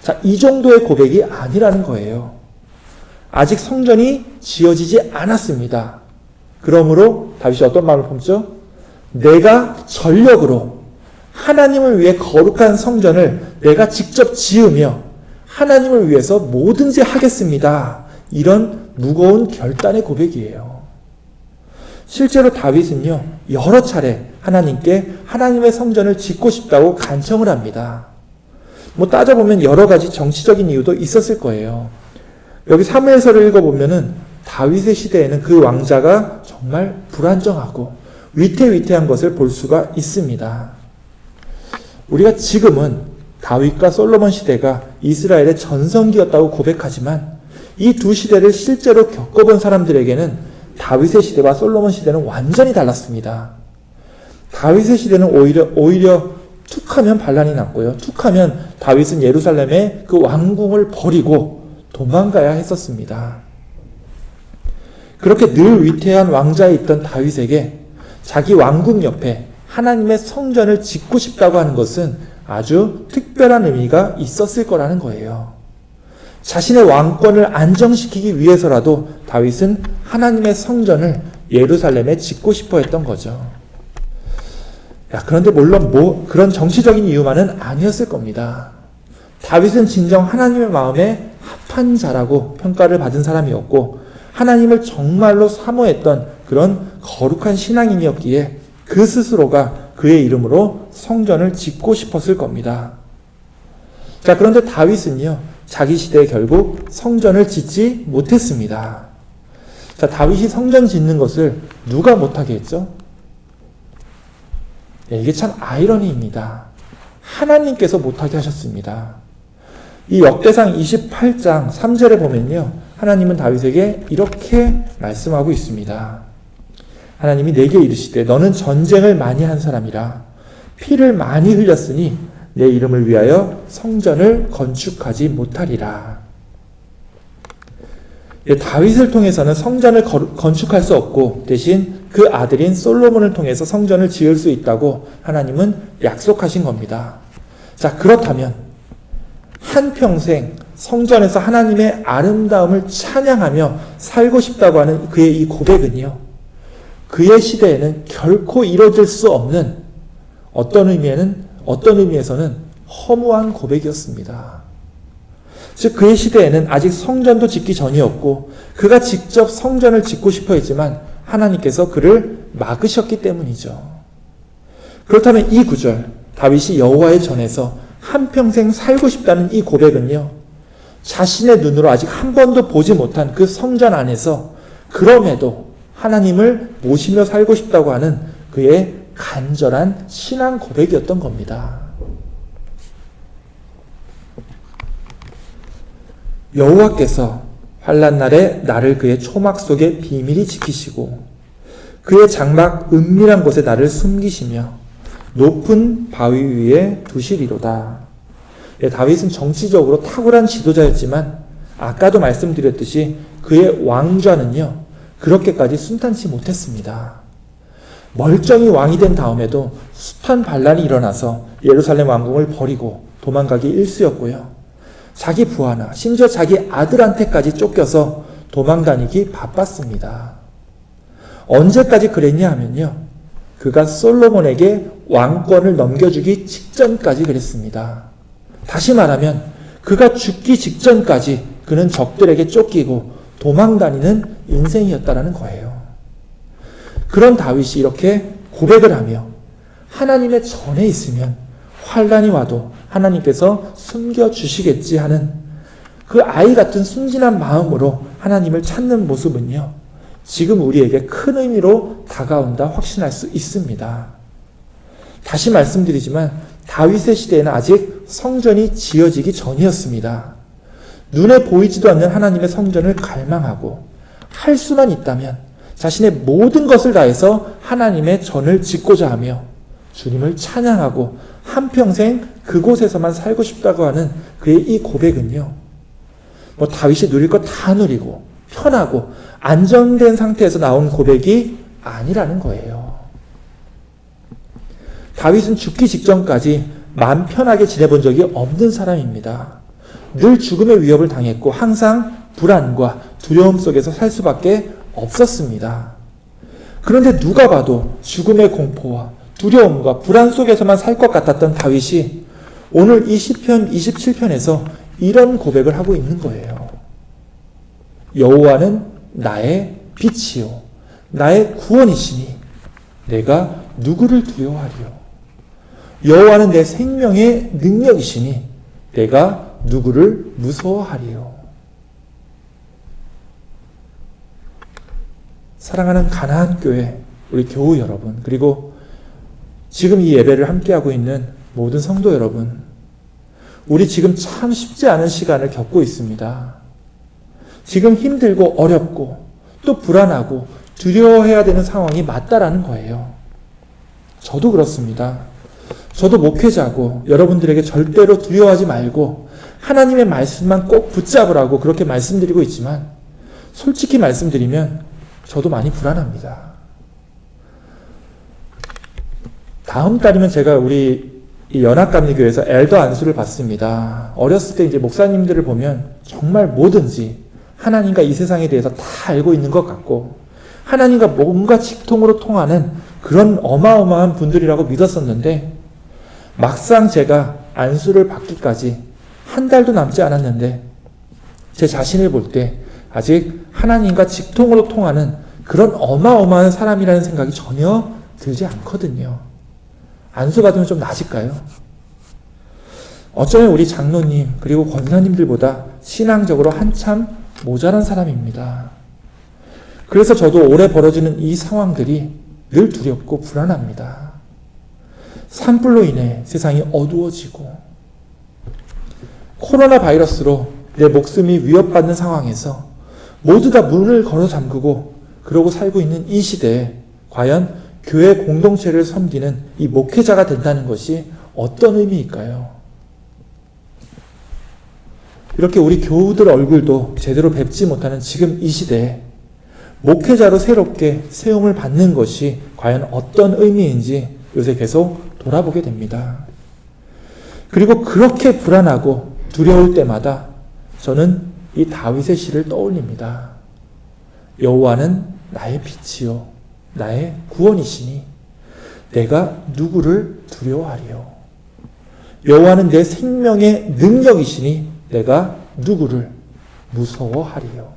Speaker 1: 자, 이 정도의 고백이 아니라는 거예요. 아직 성전이 지어지지 않았습니다. 그러므로 다윗이 어떤 마음을 품죠? 내가 전력으로 하나님을 위해 거룩한 성전을 내가 직접 지으며 하나님을 위해서 뭐든지 하겠습니다. 이런 무거운 결단의 고백이에요. 실제로 다윗은요, 여러 차례 하나님께 하나님의 성전을 짓고 싶다고 간청을 합니다. 뭐 따져보면 여러 가지 정치적인 이유도 있었을 거예요. 여기 사무엘서를 읽어보면은 다윗의 시대에는 그 왕자가 정말 불안정하고 위태위태한 것을 볼 수가 있습니다. 우리가 지금은 다윗과 솔로몬 시대가 이스라엘의 전성기였다고 고백하지만 이 두 시대를 실제로 겪어본 사람들에게는 다윗의 시대와 솔로몬 시대는 완전히 달랐습니다. 다윗의 시대는 오히려 툭하면 반란이 났고요. 툭하면 다윗은 예루살렘의 그 왕궁을 버리고 도망가야 했었습니다. 그렇게 늘 위태한 왕자에 있던 다윗에게 자기 왕궁 옆에 하나님의 성전을 짓고 싶다고 하는 것은 아주 특별한 의미가 있었을 거라는 거예요. 자신의 왕권을 안정시키기 위해서라도 다윗은 하나님의 성전을 예루살렘에 짓고 싶어 했던 거죠. 그런데 물론 그런 정치적인 이유만은 아니었을 겁니다. 다윗은 진정 하나님의 마음에 합한 자라고 평가를 받은 사람이었고 하나님을 정말로 사모했던 그런 거룩한 신앙인이었기에 그 스스로가 그의 이름으로 성전을 짓고 싶었을 겁니다. 자, 그런데 다윗은요, 자기 시대에 결국 성전을 짓지 못했습니다. 자, 다윗이 성전 짓는 것을 누가 못하게 했죠? 이게 참 아이러니입니다. 하나님께서 못하게 하셨습니다. 이 역대상 28장 3절에 보면요, 하나님은 다윗에게 이렇게 말씀하고 있습니다. 하나님이 내게 이르시되 너는 전쟁을 많이 한 사람이라 피를 많이 흘렸으니 내 이름을 위하여 성전을 건축하지 못하리라. 다윗을 통해서는 성전을 건축할 수 없고 대신 그 아들인 솔로몬을 통해서 성전을 지을 수 있다고 하나님은 약속하신 겁니다. 자, 그렇다면 한평생 성전에서 하나님의 아름다움을 찬양하며 살고 싶다고 하는 그의 이 고백은요, 그의 시대에는 결코 이뤄질 수 없는 어떤 의미에서는 허무한 고백이었습니다. 즉 그의 시대에는 아직 성전도 짓기 전이었고 그가 직접 성전을 짓고 싶어 했지만 하나님께서 그를 막으셨기 때문이죠. 그렇다면 이 구절, 다윗이 여호와의 전에서 한평생 살고 싶다는 이 고백은요, 자신의 눈으로 아직 한 번도 보지 못한 그 성전 안에서 그럼에도 하나님을 모시며 살고 싶다고 하는 그의 간절한 신앙 고백이었던 겁니다. 여호와께서 환난 날에 나를 그의 초막 속에 비밀히 지키시고 그의 장막 은밀한 곳에 나를 숨기시며 높은 바위 위에 두시리로다. 다윗은 정치적으로 탁월한 지도자였지만 아까도 말씀드렸듯이 그의 왕좌는요, 그렇게까지 순탄치 못했습니다. 멀쩡히 왕이 된 다음에도 숱한 반란이 일어나서 예루살렘 왕궁을 버리고 도망가기 일쑤였고요. 자기 부하나 심지어 자기 아들한테까지 쫓겨서 도망다니기 바빴습니다. 언제까지 그랬냐 하면요, 그가 솔로몬에게 왕권을 넘겨주기 직전까지 그랬습니다. 다시 말하면 그가 죽기 직전까지 그는 적들에게 쫓기고 도망다니는 인생이었다라는 거예요. 그런 다윗이 이렇게 고백을 하며 하나님의 전에 있으면 환난이 와도 하나님께서 숨겨주시겠지 하는 그 아이 같은 순진한 마음으로 하나님을 찾는 모습은요, 지금 우리에게 큰 의미로 다가온다 확신할 수 있습니다. 다시 말씀드리지만 다윗의 시대에는 아직 성전이 지어지기 전이었습니다. 눈에 보이지도 않는 하나님의 성전을 갈망하고 할 수만 있다면 자신의 모든 것을 다해서 하나님의 전을 짓고자 하며 주님을 찬양하고 한평생 그곳에서만 살고 싶다고 하는 그의 이 고백은요, 뭐 다윗이 누릴 거 다 누리고 편하고 안정된 상태에서 나온 고백이 아니라는 거예요. 다윗은 죽기 직전까지 마음 편하게 지내본 적이 없는 사람입니다. 늘 죽음의 위협을 당했고 항상 불안과 두려움 속에서 살 수밖에 없었습니다. 그런데 누가 봐도 죽음의 공포와 두려움과 불안 속에서만 살 것 같았던 다윗이 오늘 이 시편 27편에서 이런 고백을 하고 있는 거예요. 여호와는 나의 빛이요 나의 구원이시니 내가 누구를 두려워하리요. 여호와는 내 생명의 능력이시니 내가 누구를 무서워하리요. 사랑하는 가나안 교회 우리 교우 여러분, 그리고 지금 이 예배를 함께하고 있는 모든 성도 여러분, 우리 지금 참 쉽지 않은 시간을 겪고 있습니다. 지금 힘들고 어렵고 또 불안하고 두려워해야 되는 상황이 맞다라는 거예요. 저도 그렇습니다. 저도 목회자고 여러분들에게 절대로 두려워하지 말고 하나님의 말씀만 꼭 붙잡으라고 그렇게 말씀드리고 있지만 솔직히 말씀드리면 저도 많이 불안합니다. 다음 달이면 제가 우리 이 연합감리교회에서 엘더 안수를 받습니다. 어렸을 때 이제 목사님들을 보면 정말 뭐든지 하나님과 이 세상에 대해서 다 알고 있는 것 같고 하나님과 뭔가 직통으로 통하는 그런 어마어마한 분들이라고 믿었었는데 막상 제가 안수를 받기까지 한 달도 남지 않았는데 제 자신을 볼 때 아직 하나님과 직통으로 통하는 그런 어마어마한 사람이라는 생각이 전혀 들지 않거든요. 안수 받으면 좀 나아질까요? 어쩌면 우리 장로님 그리고 권사님들보다 신앙적으로 한참 모자란 사람입니다. 그래서 저도 올해 벌어지는 이 상황들이 늘 두렵고 불안합니다. 산불로 인해 세상이 어두워지고 코로나 바이러스로 내 목숨이 위협받는 상황에서 모두 다 문을 걸어 잠그고 그러고 살고 있는 이 시대에 과연 교회 공동체를 섬기는 이 목회자가 된다는 것이 어떤 의미일까요? 이렇게 우리 교우들 얼굴도 제대로 뵙지 못하는 지금 이 시대에 목회자로 새롭게 세움을 받는 것이 과연 어떤 의미인지 요새 계속 돌아보게 됩니다. 그리고 그렇게 불안하고 두려울 때마다 저는 이 다윗의 시를 떠올립니다. 여호와는 나의 빛이요 나의 구원이시니 내가 누구를 두려워하리요. 여호와는 내 생명의 능력이시니 내가 누구를 무서워하리요.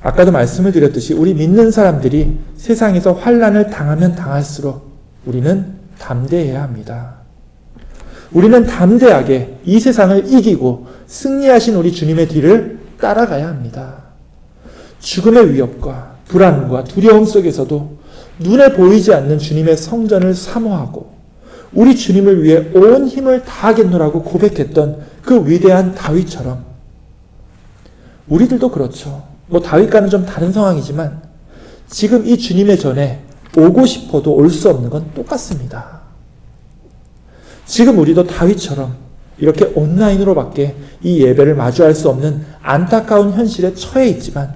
Speaker 1: 아까도 말씀을 드렸듯이 우리 믿는 사람들이 세상에서 환난을 당하면 당할수록 우리는 담대해야 합니다. 우리는 담대하게 이 세상을 이기고 승리하신 우리 주님의 뒤를 따라가야 합니다. 죽음의 위협과 불안과 두려움 속에서도 눈에 보이지 않는 주님의 성전을 사모하고 우리 주님을 위해 온 힘을 다하겠노라고 고백했던 그 위대한 다윗처럼 우리들도 그렇죠. 뭐 다윗과는 좀 다른 상황이지만 지금 이 주님의 전에 오고 싶어도 올 수 없는 건 똑같습니다. 지금 우리도 다윗처럼 이렇게 온라인으로밖에 이 예배를 마주할 수 없는 안타까운 현실에 처해 있지만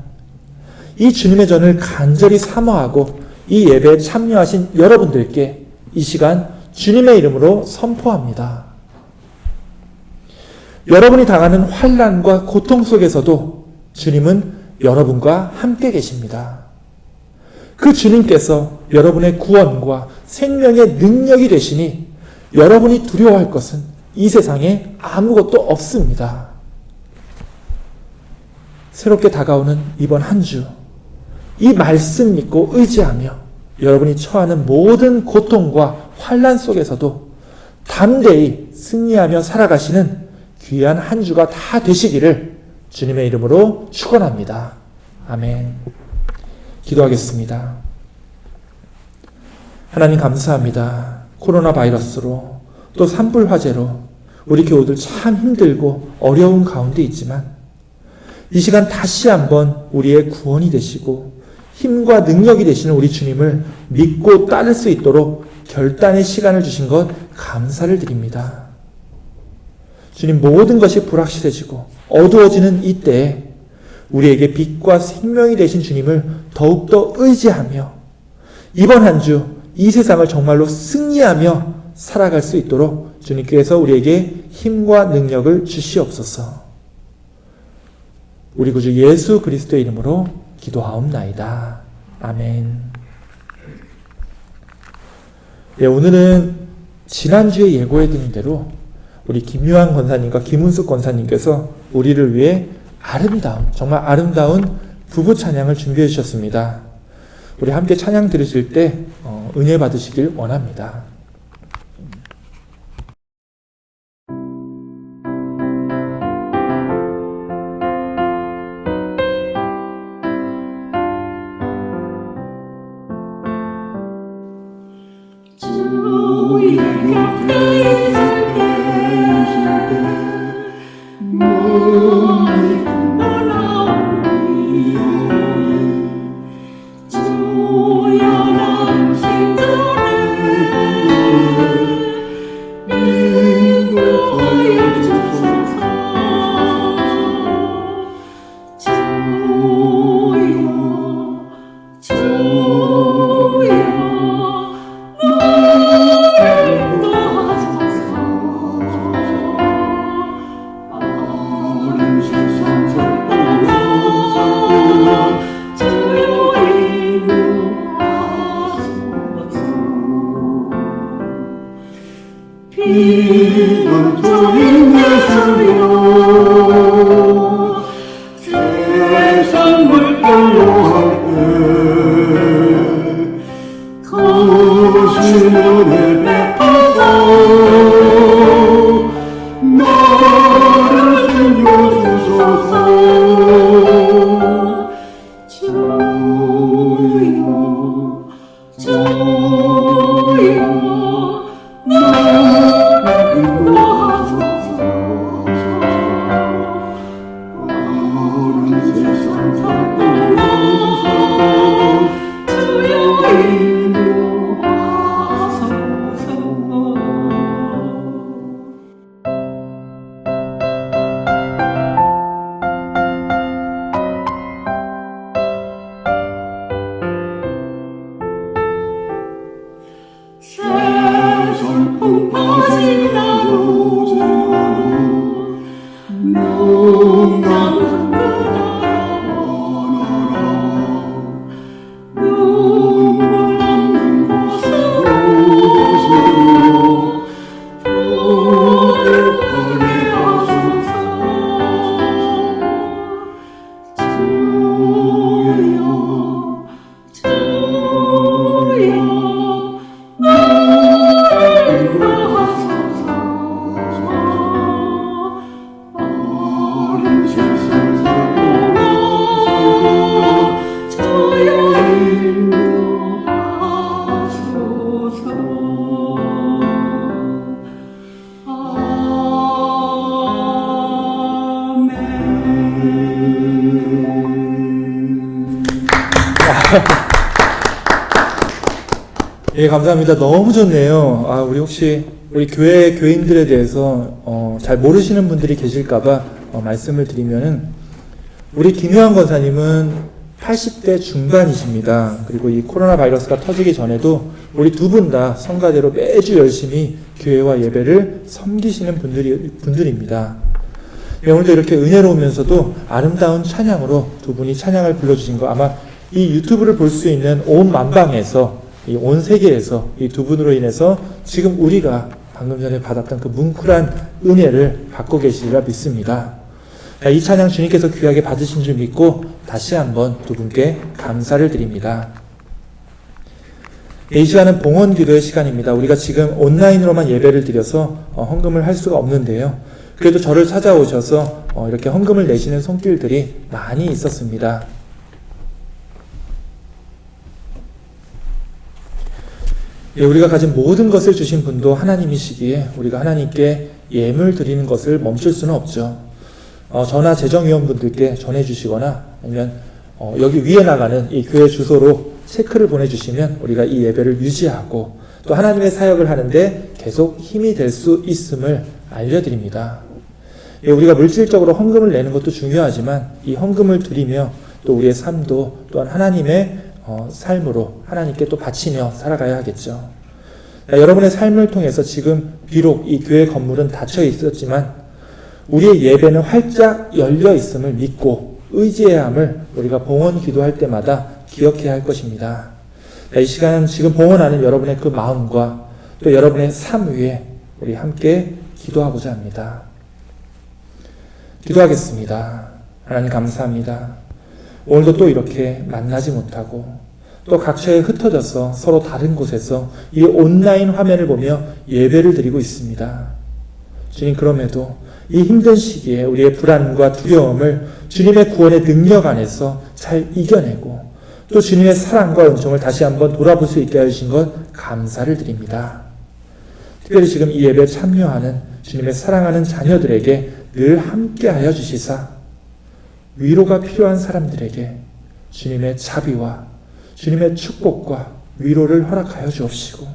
Speaker 1: 이 주님의 전을 간절히 사모하고 이 예배에 참여하신 여러분들께 이 시간 주님의 이름으로 선포합니다. 여러분이 당하는 환난과 고통 속에서도 주님은 여러분과 함께 계십니다. 그 주님께서 여러분의 구원과 생명의 능력이 되시니 여러분이 두려워할 것은 이 세상에 아무것도 없습니다. 새롭게 다가오는 이번 한 주, 이 말씀 믿고 의지하며 여러분이 처하는 모든 고통과 환난 속에서도 담대히 승리하며 살아가시는 귀한 한 주가 다 되시기를 주님의 이름으로 축원합니다. 아멘. 기도하겠습니다. 하나님 감사합니다. 코로나 바이러스로 또 산불 화재로 우리 교우들 참 힘들고 어려운 가운데 있지만 이 시간 다시 한번 우리의 구원이 되시고 힘과 능력이 되시는 우리 주님을 믿고 따를 수 있도록 결단의 시간을 주신 것 감사를 드립니다. 주님, 모든 것이 불확실해지고 어두워지는 이때에 우리에게 빛과 생명이 되신 주님을 더욱더 의지하며 이번 한 주 이 세상을 정말로 승리하며 살아갈 수 있도록 주님께서 우리에게 힘과 능력을 주시옵소서. 우리 구주 예수 그리스도의 이름으로 기도하옵나이다. 아멘. 예, 오늘은 지난주에 예고해드린 대로 우리 김유한 권사님과 김은숙 권사님께서 우리를 위해 정말 아름다운 부부 찬양을 준비해 주셨습니다. 우리 함께 찬양 들으실 때 은혜 받으시길 원합니다.
Speaker 5: 주의 곁에 있을 때 몸이 떠나오니 주여는 생존을 인도하여 주소서. 주여 피난처인 예수여 세상 물결로 할때 거신 은혜 베푸소. 나를 살려주소서. 주여 나를 인도하소서. 어른 세상 살도록 주여 인도하소서. 세상 풍파지나도 명랑한 그나라 눈물 없는 곳으로 돌을 보내소서. 주여 나를 인도하소서. 어린 세상 살도록 주여 인도하소서. 아멘.
Speaker 1: 예, 감사합니다. 너무 좋네요. 우리 교회 교인들에 대해서 잘 모르시는 분들이 계실까봐 말씀을 드리면은 우리 김효한 권사님은 80대 중반이십니다. 그리고 이 코로나 바이러스가 터지기 전에도 우리 두 분 다 성가대로 매주 열심히 교회와 예배를 섬기시는 분들입니다. 예, 오늘도 이렇게 은혜로우면서도 아름다운 찬양으로 두 분이 찬양을 불러주신 거 아마 이 유튜브를 볼 수 있는 온 만방에서 이 온 세계에서 이 두 분으로 인해서 지금 우리가 방금 전에 받았던 그 뭉클한 은혜를 받고 계시리라 믿습니다. 이 찬양 주님께서 귀하게 받으신 줄 믿고 다시 한번 두 분께 감사를 드립니다. 이 시간은 봉헌 기도의 시간입니다. 우리가 지금 온라인으로만 예배를 드려서 헌금을 할 수가 없는데요. 그래도 저를 찾아오셔서 이렇게 헌금을 내시는 손길들이 많이 있었습니다. 예, 우리가 가진 모든 것을 주신 분도 하나님이시기에 우리가 하나님께 예물 드리는 것을 멈출 수는 없죠. 저나 재정위원분들께 전해주시거나 아니면 여기 위에 나가는 이 교회 주소로 체크를 보내주시면 우리가 이 예배를 유지하고 또 하나님의 사역을 하는데 계속 힘이 될 수 있음을 알려드립니다. 예, 우리가 물질적으로 헌금을 내는 것도 중요하지만 이 헌금을 드리며 또 우리의 삶도 또한 하나님의 삶으로 하나님께 또 바치며 살아가야 하겠죠. 여러분의 삶을 통해서 지금 비록 이 교회 건물은 닫혀 있었지만 우리의 예배는 활짝 열려 있음을 믿고 의지해야 함을 우리가 봉헌 기도할 때마다 기억해야 할 것입니다. 이 시간은 지금 봉헌하는 여러분의 그 마음과 또 여러분의 삶 위에 우리 함께 기도하고자 합니다. 기도하겠습니다. 하나님 감사합니다. 오늘도 또 이렇게 만나지 못하고 또 각처에 흩어져서 서로 다른 곳에서 이 온라인 화면을 보며 예배를 드리고 있습니다. 주님, 그럼에도 이 힘든 시기에 우리의 불안과 두려움을 주님의 구원의 능력 안에서 잘 이겨내고 또 주님의 사랑과 은총을 다시 한번 돌아볼 수 있게 해주신 것 감사를 드립니다. 특별히 지금 이 예배에 참여하는 주님의 사랑하는 자녀들에게 늘 함께하여 주시사 위로가 필요한 사람들에게 주님의 자비와 주님의 축복과 위로를 허락하여 주옵시고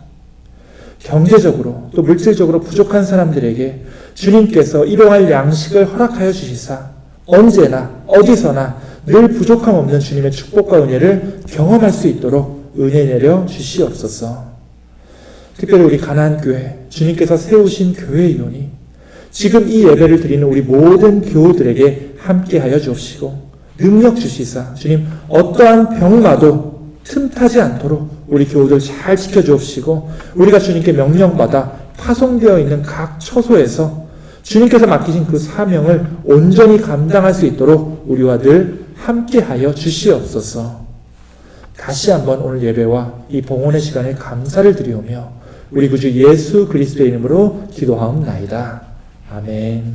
Speaker 1: 경제적으로 또 물질적으로 부족한 사람들에게 주님께서 일용할 양식을 허락하여 주시사 언제나 어디서나 늘 부족함 없는 주님의 축복과 은혜를 경험할 수 있도록 은혜 내려 주시옵소서. 특별히 우리 가나안교회 주님께서 세우신 교회이오니 지금 이 예배를 드리는 우리 모든 교우들에게 함께하여 주옵시고 능력 주시사 주님 어떠한 병마도 틈타지 않도록 우리 교우들 잘 지켜주옵시고 우리가 주님께 명령받아 파송되어 있는 각 처소에서 주님께서 맡기신 그 사명을 온전히 감당할 수 있도록 우리와 늘 함께하여 주시옵소서. 다시 한번 오늘 예배와 이 봉헌의 시간에 감사를 드리오며 우리 구주 예수 그리스도의 이름으로 기도하옵나이다. 아멘.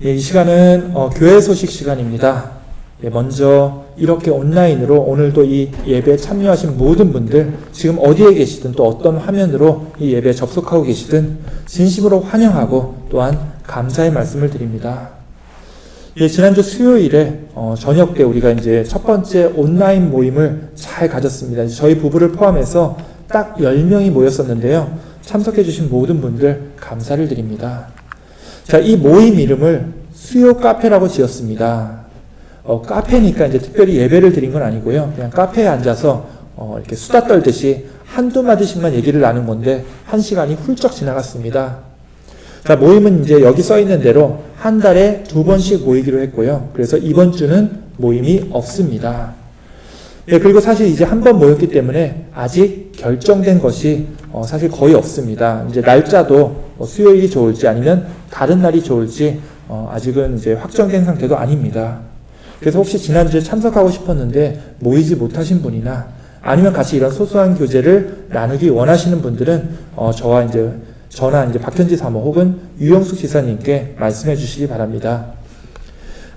Speaker 1: 예, 이 시간은 교회 소식 시간입니다. 예, 먼저 이렇게 온라인으로 오늘도 이 예배에 참여하신 모든 분들 지금 어디에 계시든 또 어떤 화면으로 이 예배에 접속하고 계시든 진심으로 환영하고 또한 감사의 말씀을 드립니다. 예, 지난주 수요일에 저녁 때 우리가 이제 첫 번째 온라인 모임을 잘 가졌습니다. 저희 부부를 포함해서 딱 10명이 모였었는데요. 참석해 주신 모든 분들 감사를 드립니다. 자, 이 모임 이름을 수요 카페라고 지었습니다. 카페니까 이제 특별히 예배를 드린 건 아니고요. 그냥 카페에 앉아서 이렇게 수다 떨듯이 한두 마디씩만 얘기를 나눈 건데 1시간이 훌쩍 지나갔습니다. 자, 모임은 이제 여기 써 있는 대로 한 달에 2번씩 모이기로 했고요. 그래서 이번 주는 모임이 없습니다. 예, 그리고 사실 이제 한 번 모였기 때문에 아직 결정된 것이 사실 거의 없습니다. 이제 날짜도 수요일이 좋을지 아니면 다른 날이 좋을지 아직은 이제 확정된 상태도 아닙니다. 그래서 혹시 지난주에 참석하고 싶었는데 모이지 못하신 분이나 아니면 같이 이런 소소한 교제를 나누기 원하시는 분들은 저나 이제 박현지 사모 혹은 유영숙 지사님께 말씀해 주시기 바랍니다.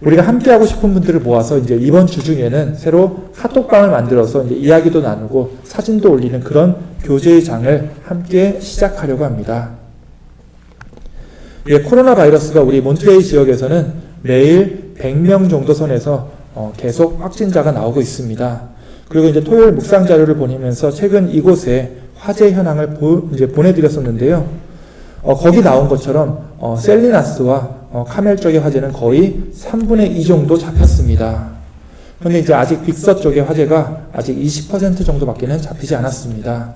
Speaker 1: 우리가 함께하고 싶은 분들을 모아서 이제 이번 주 중에는 새로 카톡방을 만들어서 이제 이야기도 나누고 사진도 올리는 그런 교제의 장을 함께 시작하려고 합니다. 예, 코로나 바이러스가 우리 몬트레이 지역에서는 매일 100명 정도 선에서 계속 확진자가 나오고 있습니다. 그리고 이제 토요일 묵상 자료를 보내면서 최근 이곳에 화재 현황을 이제 보내드렸었는데요. 거기 나온 것처럼 셀리나스와 카멜 쪽의 화재는 거의 3분의 2 정도 잡혔습니다. 그런데 이제 아직 빅서 쪽의 화재가 아직 20% 정도밖에는 잡히지 않았습니다.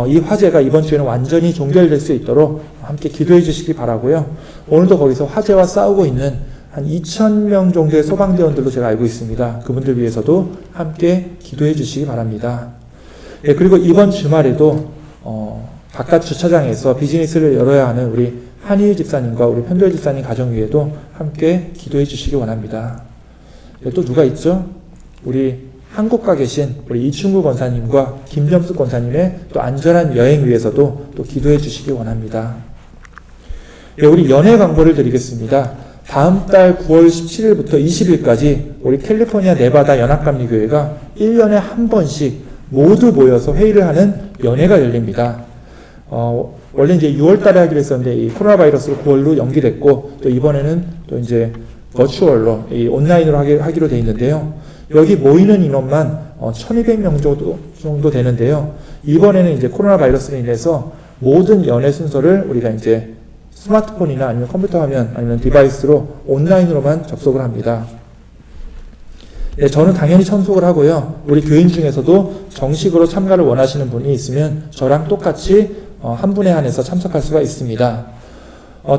Speaker 1: 이 화재가 이번 주에는 완전히 종결될 수 있도록 함께 기도해 주시기 바라고요. 오늘도 거기서 화재와 싸우고 있는 한 2,000명 정도의 소방대원들로 제가 알고 있습니다. 그분들 위해서도 함께 기도해 주시기 바랍니다. 예, 그리고 이번 주말에도 바깥 주차장에서 비즈니스를 열어야 하는 우리 한일 집사님과 우리 편도일 집사님 가정 위에도 함께 기도해 주시기 원합니다. 예, 또 누가 있죠? 우리 한국 가 계신 우리 이충구 권사님과 김점숙 권사님의 또 안전한 여행 위해서도 또 기도해 주시기 원합니다. 예, 우리 연애 광고를 드리겠습니다. 다음 달 9월 17일부터 20일까지 우리 캘리포니아 네바다 연합감리교회가 1년에 한 번씩 모두 모여서 회의를 하는 연회가 열립니다. 원래 이제 6월 달에 하기로 했었는데 이 코로나 바이러스로 9월로 연기됐고 또 이번에는 또 이제 버추얼로 이 온라인으로 하기로 되어 있는데요. 여기 모이는 인원만 1200명 정도 되는데요. 이번에는 이제 코로나 바이러스로 인해서 모든 연애 순서를 우리가 이제 스마트폰이나 아니면 컴퓨터 화면 아니면 디바이스로 온라인으로만 접속을 합니다. 네, 저는 당연히 참석을 하고요. 우리 교인 중에서도 정식으로 참가를 원하시는 분이 있으면 저랑 똑같이 한 분에 한해서 참석할 수가 있습니다.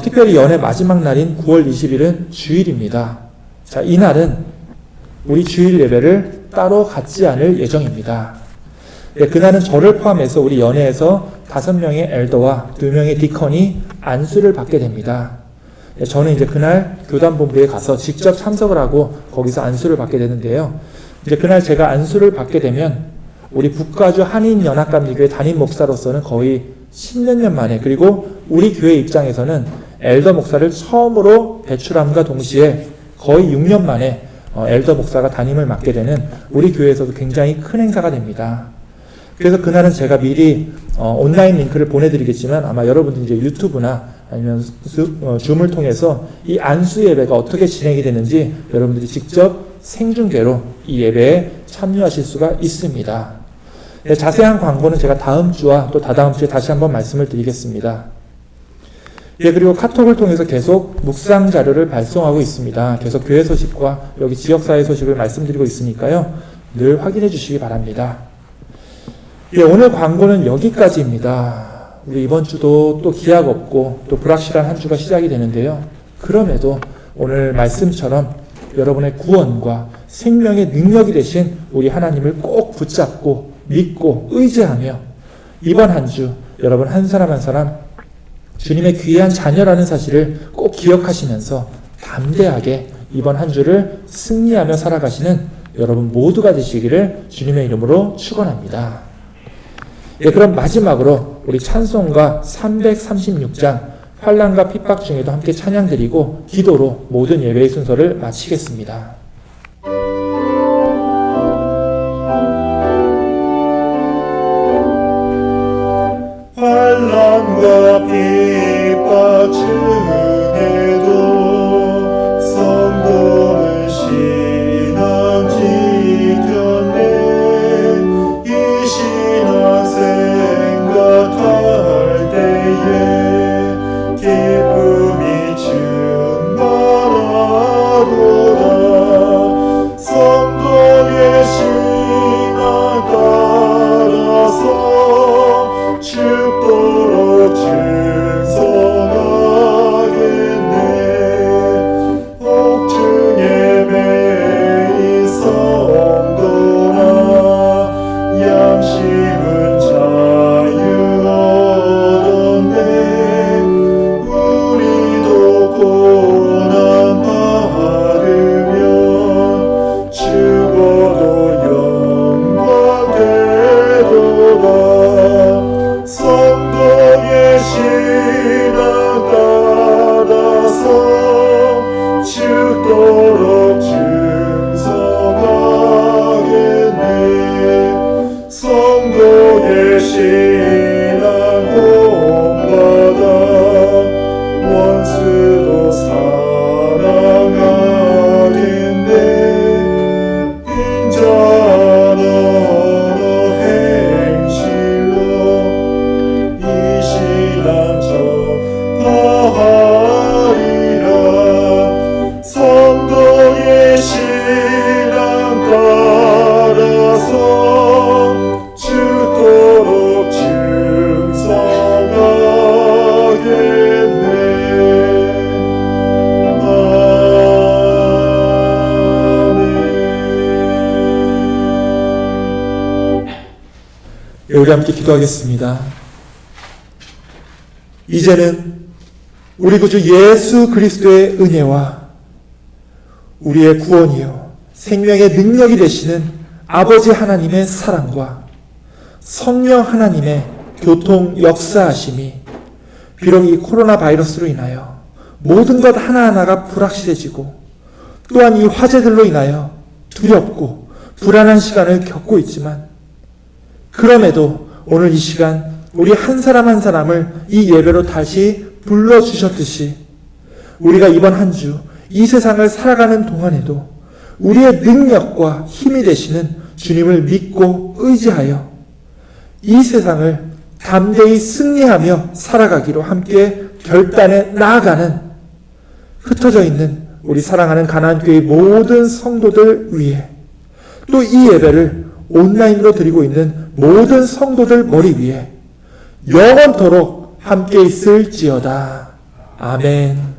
Speaker 1: 특별히 연애 마지막 날인 9월 20일은 주일입니다. 자, 이날은 우리 주일 예배를 따로 갖지 않을 예정입니다. 네, 그날은 저를 포함해서 우리 연회에서 5명의 엘더와 2명의 디컨이 안수를 받게 됩니다. 네, 저는 이제 그날 교단본부에 가서 직접 참석을 하고 거기서 안수를 받게 되는데요. 이제 그날 제가 안수를 받게 되면 우리 북가주 한인연합감리교회 담임 목사로서는 거의 10몇 년 만에, 그리고 우리 교회 입장에서는 엘더 목사를 처음으로 배출함과 동시에 거의 6년 만에 엘더 목사가 담임을 맡게 되는 우리 교회에서도 굉장히 큰 행사가 됩니다. 그래서 그날은 제가 미리 온라인 링크를 보내드리겠지만 아마 여러분들 이제 유튜브나 아니면 줌을 통해서 이 안수 예배가 어떻게 진행이 되는지 여러분들이 직접 생중계로 이 예배에 참여하실 수가 있습니다. 네, 자세한 광고는 제가 다음 주와 또 다다음 주에 다시 한번 말씀을 드리겠습니다. 예, 그리고 카톡을 통해서 계속 묵상 자료를 발송하고 있습니다. 계속 교회 소식과 여기 지역사회 소식을 말씀드리고 있으니까요. 늘 확인해 주시기 바랍니다. 예, 오늘 광고는 여기까지입니다. 우리 이번 주도 또 기약 없고 또 불확실한 한 주가 시작이 되는데요. 그럼에도 오늘 말씀처럼 여러분의 구원과 생명의 능력이 되신 우리 하나님을 꼭 붙잡고 믿고 의지하며 이번 한 주 여러분 한 사람 한 사람 주님의 귀한 자녀라는 사실을 꼭 기억하시면서 담대하게 이번 한 주를 승리하며 살아가시는 여러분 모두가 되시기를 주님의 이름으로 축원합니다. 예, 그럼 마지막으로 우리 찬송가 336장 환난과 핍박 중에도 함께 찬양드리고 기도로 모든 예배의 순서를 마치겠습니다.
Speaker 2: 환난과 핍박 중에도 성도는 신앙 지켰네. 이 신앙 생각할 때에 기쁨이 충만하도다. 성도의 신앙 따라서 죽도록 충성하겠네. 옥중에 매인 성도라 양심은 자유 얻었네. 우리도 고난 받으며 죽어도 영광 되도다. 성도의 신앙 따라서 죽도록 충성하겠네. 성도의 신앙 본받아 원수도 사랑하겠네. 인자한 언어 행실로 이 신앙 전파하리라. 성도의 신앙 따라서 죽도록 충성하겠네. 아멘.
Speaker 1: 예, 우리 함께 기도하겠습니다. 이제는 우리 구주 예수 그리스도의 은혜와 우리의 구원이요 생명의 능력이 되시는 아버지 하나님의 사랑과 성령 하나님의 교통 역사하심이 비록 이 코로나 바이러스로 인하여 모든 것 하나하나가 불확실해지고 또한 이 화재들로 인하여 두렵고 불안한 시간을 겪고 있지만 그럼에도 오늘 이 시간 우리 한 사람 한 사람을 이 예배로 다시 불러주셨듯이 우리가 이번 한 주 이 세상을 살아가는 동안에도 우리의 능력과 힘이 되시는 주님을 믿고 의지하여 이 세상을 담대히 승리하며 살아가기로 함께 결단해 나아가는 흩어져 있는 우리 사랑하는 가나안교회 모든 성도들 위해 또 이 예배를 온라인으로 드리고 있는 모든 성도들 머리 위에 영원토록 함께 있을지어다. 아멘.